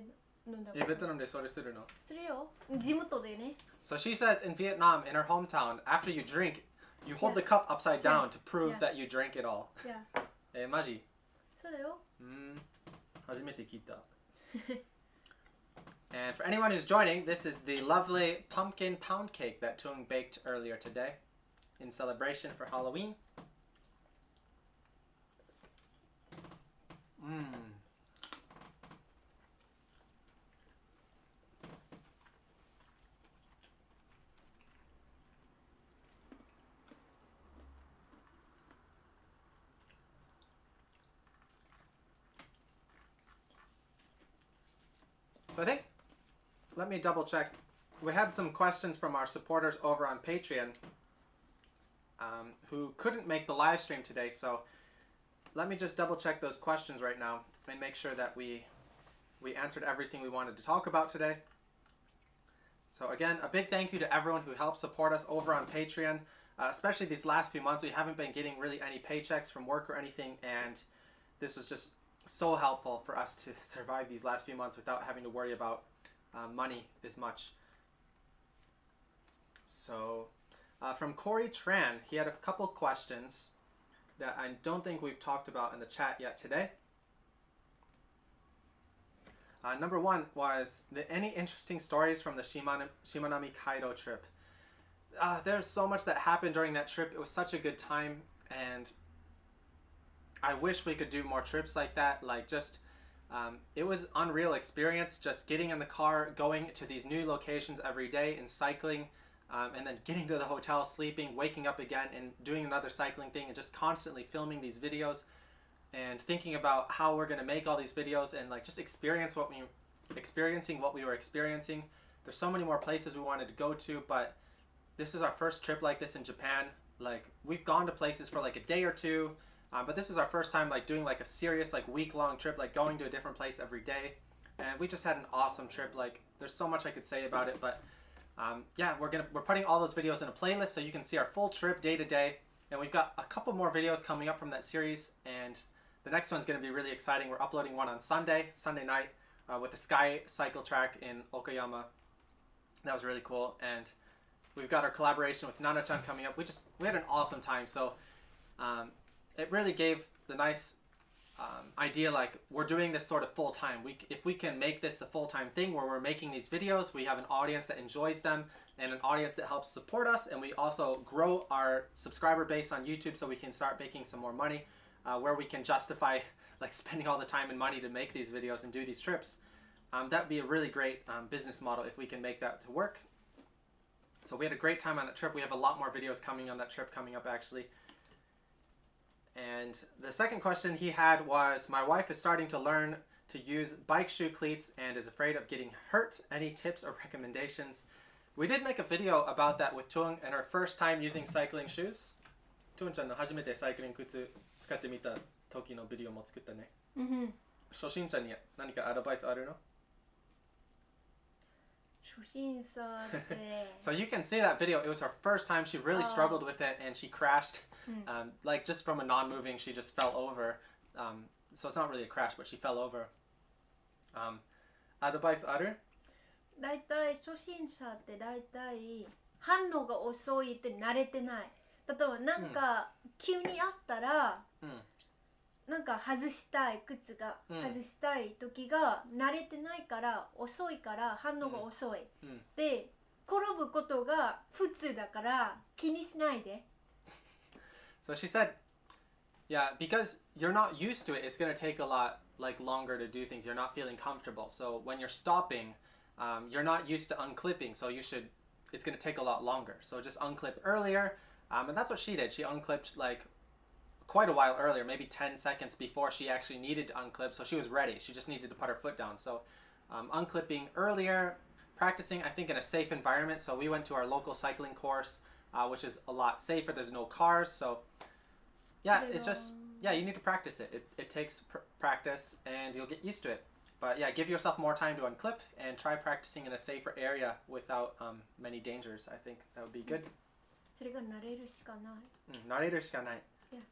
飲んだ。ベトナムでそれするの？するよ。地元でね。So she says in Vietnam, in her hometown, after you drink, you hold the cup upside down to prove that you drank it all. Yeah. マジ？そうだよ。初めて聞いた。And for anyone who's joining, this is the lovely pumpkin pound cake that Tung baked earlier today in celebration for Halloween. So I think, let me double check. We had some questions from our supporters over on Patreon who couldn't make the live stream today. So let me just double check those questions right now and make sure that we answered everything we wanted to talk about today. So again, a big thank you to everyone who helped support us over on Patreon. Especially these last few months, we haven't been getting really any paychecks from work or anything, and this was just so helpful for us to survive these last few months without having to worry about money as much. So from Corey Tran, he had a couple questions that I don't think we've talked about in the chat yet today. Number one was, any interesting stories from the Shimanomi Kaido trip? There's so much that happened during that trip. It was such a good time, and I wish we could do more trips like that. Like, just it was unreal experience, just getting in the car, going to these new locations every day and cycling, and then getting to the hotel, sleeping, waking up again and doing another cycling thing, and just constantly filming these videos and thinking about how we're going to make all these videos and like just experiencing what we were experiencing. There's so many more places we wanted to go to, but this is our first trip like this in Japan. Like, we've gone to places for like a day or two, but this is our first time like doing like a serious like week-long trip, like going to a different place every day. And we just had an awesome trip. Like, there's so much I could say about it, but yeah, we're putting all those videos in a playlist so you can see our full trip day to day. And we've got a couple more videos coming up from that series, and the next one's going to be really exciting. We're uploading one on Sunday night, with the Sky Cycle Track in Okayama. That was really cool. And we've got our collaboration with Nana-chan coming up. We had an awesome time. So it really gave the nice idea, like, we're doing this sort of full time. If we can make this a full-time thing where we're making these videos, we have an audience that enjoys them and an audience that helps support us, and we also grow our subscriber base on YouTube so we can start making some more money, where we can justify like spending all the time and money to make these videos and do these trips. That would be a really great business model if we can make that to work. So we had a great time on that trip. We have a lot more videos coming on that trip coming up, actually. And the second question he had was, my wife is starting to learn to use bike shoe cleats and is afraid of getting hurt. Any tips or recommendations? We did make a video about that with Tung and her first time using cycling shoes. Tung-chan の初めてサイクリング靴使ってみた時のビデオも作ったね。初心者に何かアドバイスあるの？初心者って So you can see that video. It was her first time. She really struggled with it, and she crashed. Like, just from a non-moving, she just fell over. So it's not really a crash, but she fell over. アドバイスある？だいたい初心者ってだいたい反応が遅いって慣れてない。例えばなんか急にあったら、なんか外したい、靴が外したい時が慣れてないから遅いから反応が遅い。で、転ぶことが普通だから気にしないで。So she said, yeah, because you're not used to it, it's going to take a lot like longer to do things. You're not feeling comfortable. So when you're stopping, you're not used to unclipping. So it's going to take a lot longer. So just unclip earlier. And that's what she did. She unclipped like quite a while earlier, maybe 10 seconds before she actually needed to unclip. So she was ready. She just needed to put her foot down. So unclipping earlier, practicing, I think, in a safe environment. So we went to our local cycling course, which is a lot safer. There's no cars. So yeah, it's just, yeah, you need to practice it. It takes practice, and you'll get used to it. But yeah, give yourself more time to unclip and try practicing in a safer area without many dangers. I think that would be good. それが慣れるしかない。慣れるしかない。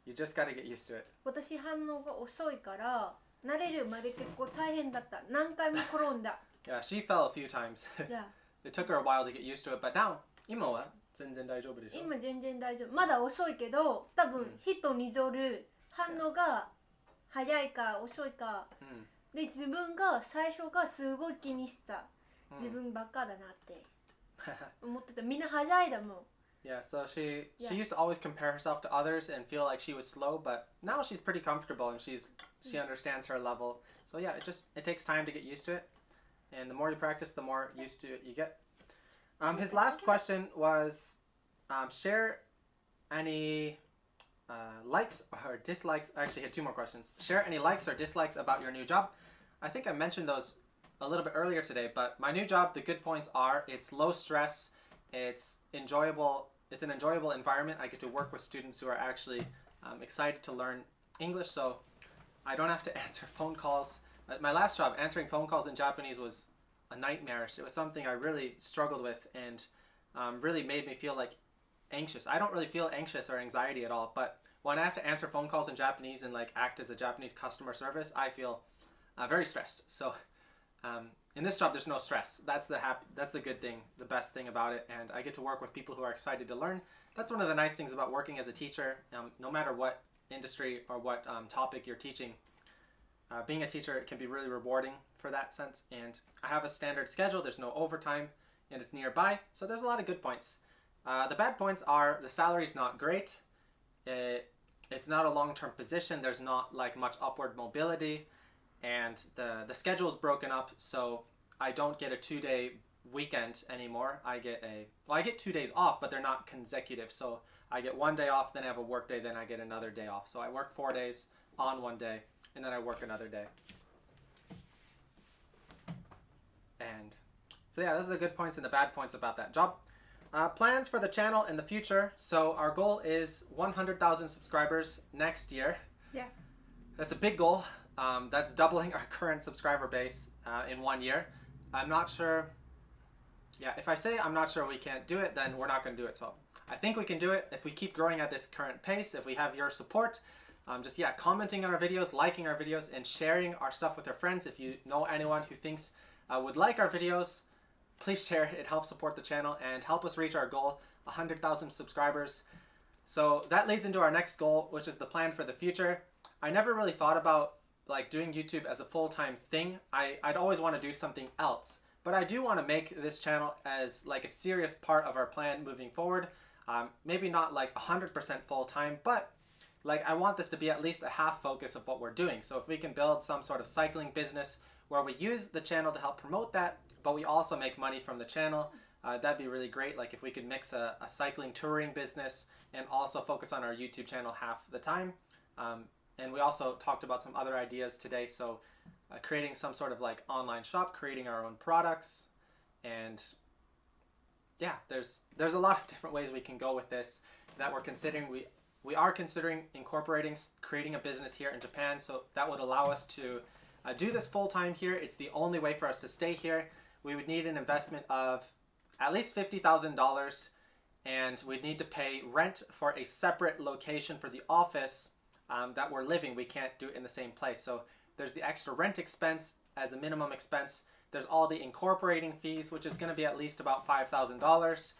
You just gotta get used to it. 私反応が遅いから慣れるまで結構大変だった。何回も転んだ。Yeah, she fell a few times. Yeah. It took her a while to get used to it, but now, 今は全然大丈夫でしょ？今全然大丈夫。まだ遅いけど、多分人による反応が早いか遅いか。で、自分が最初がすごい気にした。自分ばっかだなって思ってた。みんな早いだもん。Yeah, so she used to always compare herself to others and feel like she was slow, but now she's pretty comfortable and she understands her level. So yeah, it takes time to get used to it, and the more you practice, the more used to it you get. His last question was, share any likes or dislikes. Actually, he had two more questions. Share any likes or dislikes about your new job. I think I mentioned those a little bit earlier today, but my new job, the good points are it's low stress, it's enjoyable. It's an enjoyable environment. I get to work with students who are actually excited to learn English, so I don't have to answer phone calls. My last job, answering phone calls in Japanese was a nightmare. It was something I really struggled with and really made me feel like anxious. I don't really feel anxious or anxiety at all, but when I have to answer phone calls in Japanese and like act as a Japanese customer service, I feel very stressed. So In this job, there's no stress. That's the good thing, the best thing about it. And I get to work with people who are excited to learn. That's one of the nice things about working as a teacher. No matter what industry or what topic you're teaching, being a teacher can be really rewarding for that sense. And I have a standard schedule. There's no overtime, and it's nearby. So there's a lot of good points. The bad points are the salary's not great. It's not a long-term position. There's not like much upward mobility. And the schedule is broken up, so I don't get a 2-day weekend anymore. I get 2 days off, but they're not consecutive. So I get 1 day off, then I have a work day, then I get another day off. So I work 4 days on 1 day, and then I work another day. And so yeah, those are the good points and the bad points about that job. Plans for the channel in the future. So our goal is 100,000 subscribers next year. Yeah. That's a big goal. That's doubling our current subscriber base in 1 year. I'm not sure. Yeah, if I say I'm not sure we can't do it, then we're not going to do it. So I think we can do it if we keep growing at this current pace, if we have your support. Just commenting on our videos, liking our videos, and sharing our stuff with your friends. If you know anyone who thinks would like our videos, please share. It helps support the channel and help us reach our goal, 100,000 subscribers. So that leads into our next goal, which is the plan for the future. I never really thought about like doing YouTube as a full-time thing. I'd always want to do something else, but I do want to make this channel as like a serious part of our plan moving forward. Maybe not like 100% full-time, but like I want this to be at least a half focus of what we're doing. So if we can build some sort of cycling business where we use the channel to help promote that, but we also make money from the channel, that'd be really great. Like if we could mix a cycling touring business and also focus on our YouTube channel half the time. And we also talked about some other ideas today. So creating some sort of like online shop, creating our own products. And yeah, there's a lot of different ways we can go with this that we're considering. We are considering incorporating, creating a business here in Japan. So that would allow us to do this full time here. It's the only way for us to stay here. We would need an investment of at least $50,000, and we'd need to pay rent for a separate location for the office that we're living. We can't do it in the same place. So there's the extra rent expense as a minimum expense. There's all the incorporating fees, which is going to be at least about $5,000.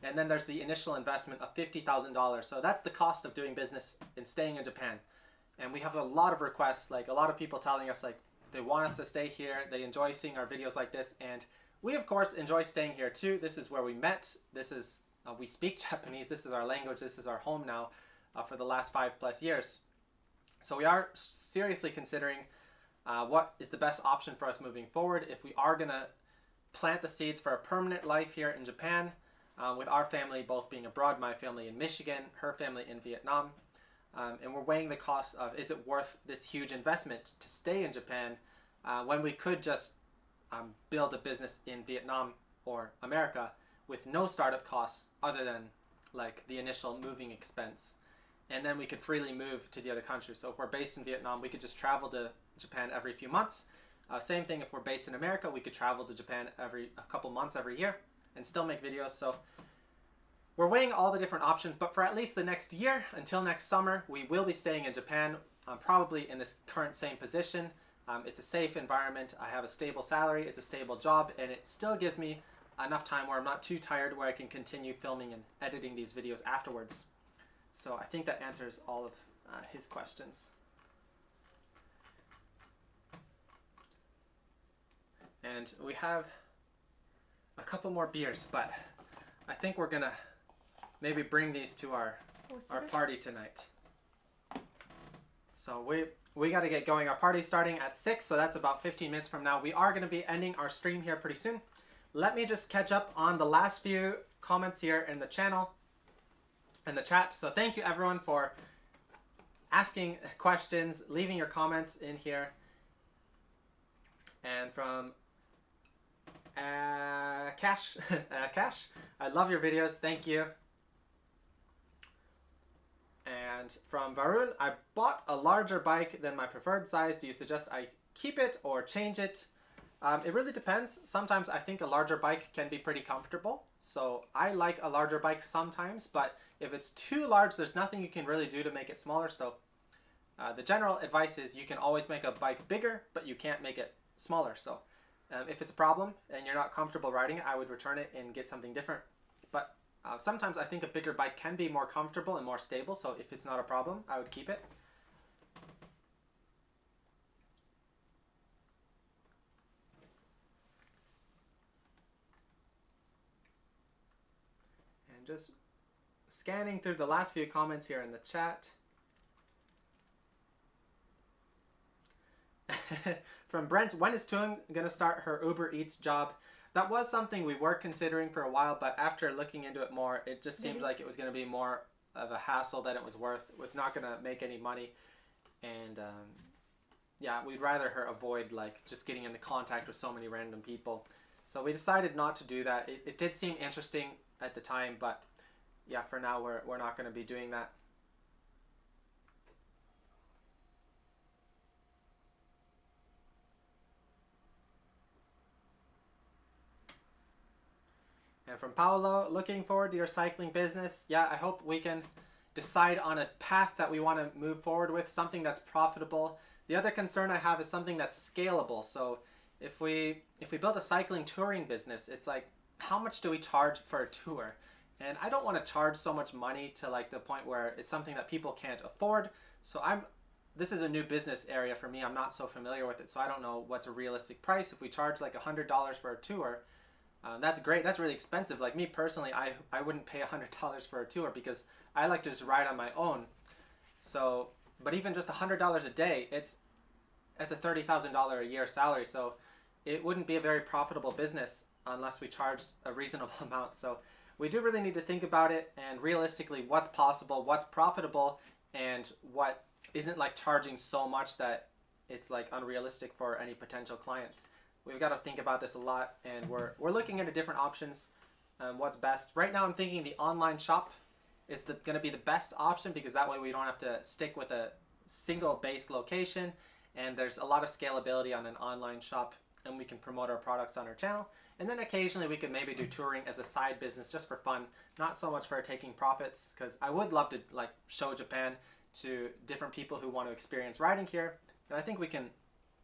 And then there's the initial investment of $50,000. So that's the cost of doing business and staying in Japan. And we have a lot of requests, like a lot of people telling us like they want us to stay here. They enjoy seeing our videos like this. And we, of course, enjoy staying here too. This is where we met. This is, we speak Japanese. This is our language. This is our home now for the last 5+ years. So we are seriously considering what is the best option for us moving forward if we are going to plant the seeds for a permanent life here in Japan, with our family both being abroad, my family in Michigan, her family in Vietnam. And we're weighing the cost of, is it worth this huge investment to stay in Japan when we could just build a business in Vietnam or America with no startup costs other than like the initial moving expense. And then we could freely move to the other countries. So if we're based in Vietnam, we could just travel to Japan every few months. Same thing if we're based in America, we could travel to Japan a couple months every year and still make videos. So we're weighing all the different options, but for at least the next year, until next summer, we will be staying in Japan, probably in this current same position. It's a safe environment. I have a stable salary. It's a stable job, and it still gives me enough time where I'm not too tired, where I can continue filming and editing these videos afterwards. So I think that answers all of his questions. And we have a couple more beers, but I think we're gonna maybe bring these to our party tonight. So we got to get going. Our party's starting at 6, so that's about 15 minutes from now. We are going to be ending our stream here pretty soon. Let me just catch up on the last few comments here in the channel, in the chat. So thank you everyone for asking questions, leaving your comments in here. And from Cash, I love your videos. Thank you. And from Varun, I bought a larger bike than my preferred size. Do you suggest I keep it or change it? It really depends. Sometimes I think a larger bike can be pretty comfortable. So I like a larger bike sometimes, but if it's too large, there's nothing you can really do to make it smaller. So the general advice is you can always make a bike bigger, but you can't make it smaller. So If it's a problem and you're not comfortable riding it, I would return it and get something different. But sometimes I think a bigger bike can be more comfortable and more stable, so if it's not a problem, I would keep it. And just scanning through the last few comments here in the chat. From Brent, when is Tung going to start her Uber Eats job? That was something we were considering for a while, but after looking into it more, it just seemed like it was going to be more of a hassle than it was worth. It's not going to make any money. And yeah, we'd rather her avoid like just getting into contact with so many random people. So we decided not to do that. It did seem interesting at the time, but yeah, for now we're not going to be doing that. And from Paolo, looking forward to your cycling business. Yeah, I hope we can decide on a path that we want to move forward with, something that's profitable. The other concern I have is something that's scalable. So if we build a cycling touring business, it's like, how much do we charge for a tour? And I don't want to charge so much money to like the point where it's something that people can't afford. So this is a new business area for me. I'm not so familiar with it, so I don't know what's a realistic price. If we charge like $100 for a tour, that's great. That's really expensive. Like me personally, I wouldn't pay $100 for a tour because I like to just ride on my own. So, but even just $100 a day, it's a $30,000 a year salary. So it wouldn't be a very profitable business unless we charged a reasonable amount. So we do really need to think about it and realistically what's possible, what's profitable, and what isn't like charging so much that it's like unrealistic for any potential clients. We've got to think about this a lot, and we're looking into different options. What's best right now? I'm thinking the online shop is going to be the best option because that way we don't have to stick with a single base location, and there's a lot of scalability on an online shop, and we can promote our products on our channel. And then occasionally we could maybe do touring as a side business just for fun, not so much for taking profits, because I would love to like show Japan to different people who want to experience riding here, and I think we can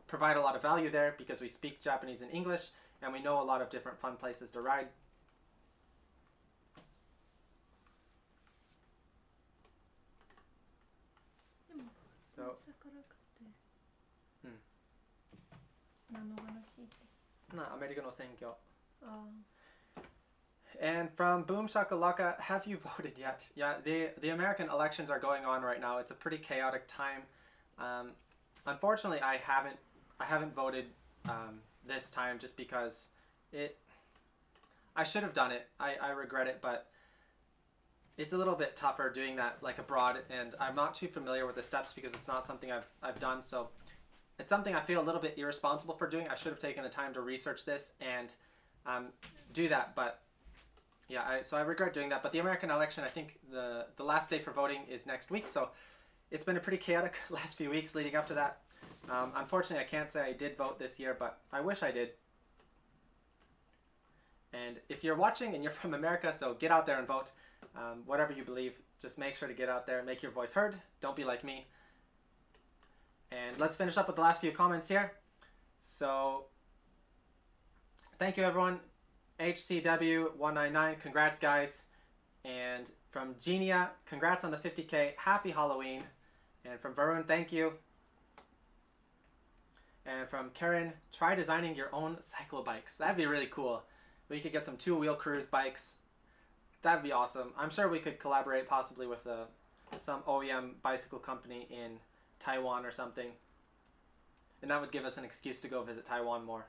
provide a lot of value there because we speak Japanese and English and we know a lot of different fun places to ride. So, American no senkyo. And from Boom Shakalaka, have you voted yet? Yeah, the American elections are going on right now. It's a pretty chaotic time. Unfortunately, I haven't voted this time just because I should have done it. I regret it, but it's a little bit tougher doing that like abroad, and I'm not too familiar with the steps because it's not something I've done. So it's something I feel a little bit irresponsible for doing. I should have taken the time to research this and do that, but yeah, so I regret doing that. But the American election, I think the last day for voting is next week, so it's been a pretty chaotic last few weeks leading up to that. Unfortunately, I can't say I did vote this year, but I wish I did. And if you're watching and you're from America, so get out there and vote. Whatever you believe, just make sure to get out there and make your voice heard. Don't be like me. And let's finish up with the last few comments here. So, thank you everyone. HCW199, congrats guys. And from Genia, congrats on the 50K. Happy Halloween. And from Varun, thank you. And from Karen, try designing your own cycle bikes. That'd be really cool. We could get some two-wheel cruise bikes. That'd be awesome. I'm sure we could collaborate possibly with some OEM bicycle company in Taiwan or something. And that would give us an excuse to go visit Taiwan more.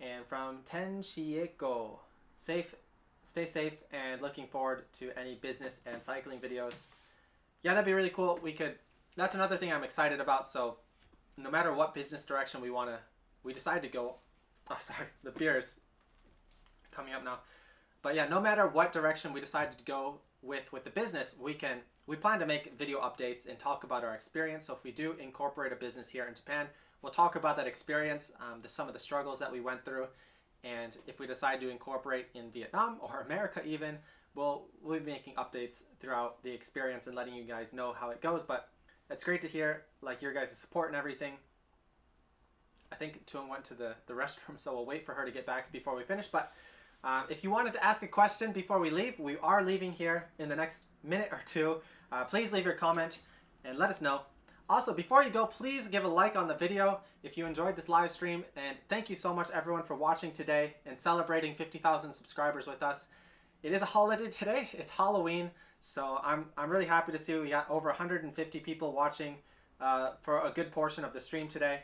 And from Ten Shieko, stay safe and looking forward to any business and cycling videos. Yeah, that'd be really cool. That's another thing I'm excited about. So no matter what business direction we decide to go. Oh, sorry, the beer's coming up now. But yeah, no matter what direction we decide to go with the business, we plan to make video updates and talk about our experience. So if we do incorporate a business here in Japan, we'll talk about that experience, some of the struggles that we went through, and if we decide to incorporate in Vietnam or America even, we'll be making updates throughout the experience and letting you guys know how it goes. But it's great to hear like your guys' support and everything. I think Tuong went to the restroom, so we'll wait for her to get back before we finish. But if you wanted to ask a question before we leave, we are leaving here in the next minute or two. Please leave your comment and let us know. Also, before you go, please give a like on the video if you enjoyed this live stream. And thank you so much, everyone, for watching today and celebrating 50,000 subscribers with us. It is a holiday today. It's Halloween. So I'm really happy to see we got over 150 people watching for a good portion of the stream today.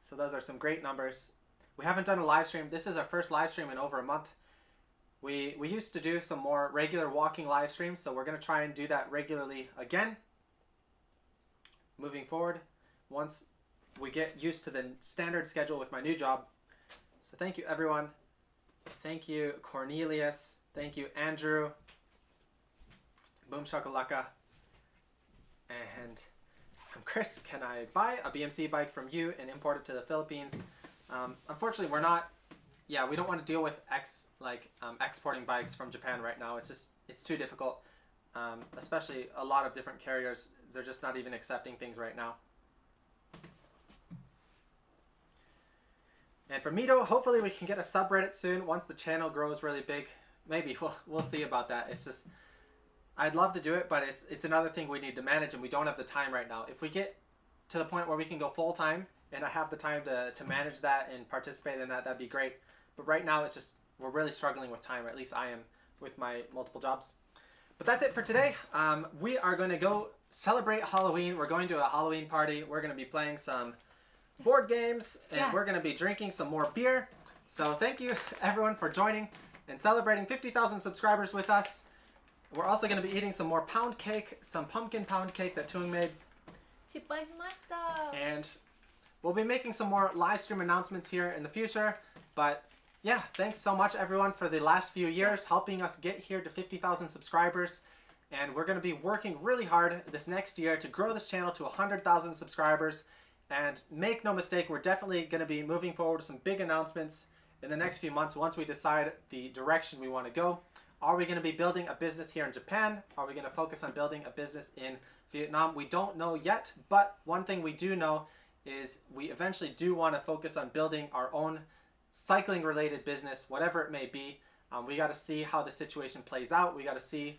So those are some great numbers. We haven't done a live stream. This is our first live stream in over a month. We used to do some more regular walking live streams, so we're going to try and do that regularly again. Moving forward, once we get used to the standard schedule with my new job. So thank you, everyone. Thank you, Cornelius. Thank you, Andrew. Boom shakalaka. And I'm Chris. Can I buy a BMC bike from you and import it to the Philippines? Unfortunately, we're not. Yeah, we don't want to deal with exporting bikes from Japan right now. It's too difficult. Especially a lot of different carriers, they're just not even accepting things right now. And for Mito, hopefully we can get a subreddit soon once the channel grows really big. Maybe we'll see about that. It's just, I'd love to do it, but it's another thing we need to manage, and we don't have the time right now. If we get to the point where we can go full time and I have the time to manage that and participate in that, that'd be great. But right now it's just, we're really struggling with time, or at least I am with my multiple jobs. But that's it for today. We are going to go celebrate Halloween. We're going to a Halloween party. We're going to be playing some board games, and we're going to be drinking some more beer. So thank you, everyone, for joining and celebrating 50,000 subscribers with us. We're also going to be eating some more pound cake, some pumpkin pound cake that Tuong made. And we'll be making some more live stream announcements here in the future. But yeah, thanks so much, everyone, for the last few years helping us get here to 50,000 subscribers. And we're going to be working really hard this next year to grow this channel to 100,000 subscribers. And make no mistake, we're definitely going to be moving forward with some big announcements in the next few months once we decide the direction we want to go. Are we going to be building a business here in Japan? Are we going to focus on building a business in Vietnam? We don't know yet, but one thing we do know is we eventually do want to focus on building our own cycling related business, whatever it may be. We got to see how the situation plays out. We got to see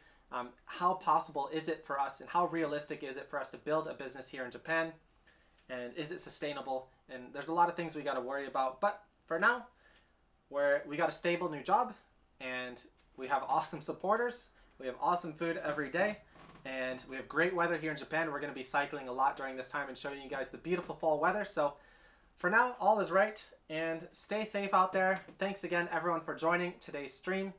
how possible is it for us and how realistic is it for us to build a business here in Japan, and is it sustainable? And there's a lot of things we got to worry about, but for now we got a stable new job, and we have awesome supporters. We have awesome food every day, and we have great weather here in Japan. We're going to be cycling a lot during this time and showing you guys the beautiful fall weather. So for now, all is right, and stay safe out there. Thanks again, everyone, for joining today's stream,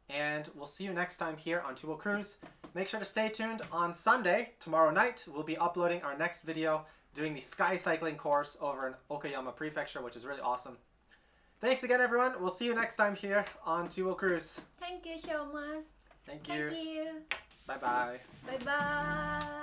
and we'll see you next time here on Tuo Cruise. Make sure to stay tuned on Sunday, tomorrow night. We'll be uploading our next video doing the sky cycling course over in Okayama Prefecture, which is really awesome. Thanks again, everyone. We'll see you next time here on Tuo Cruise. Thank you so much. Thank you. Thank you. Bye-bye. Bye-bye.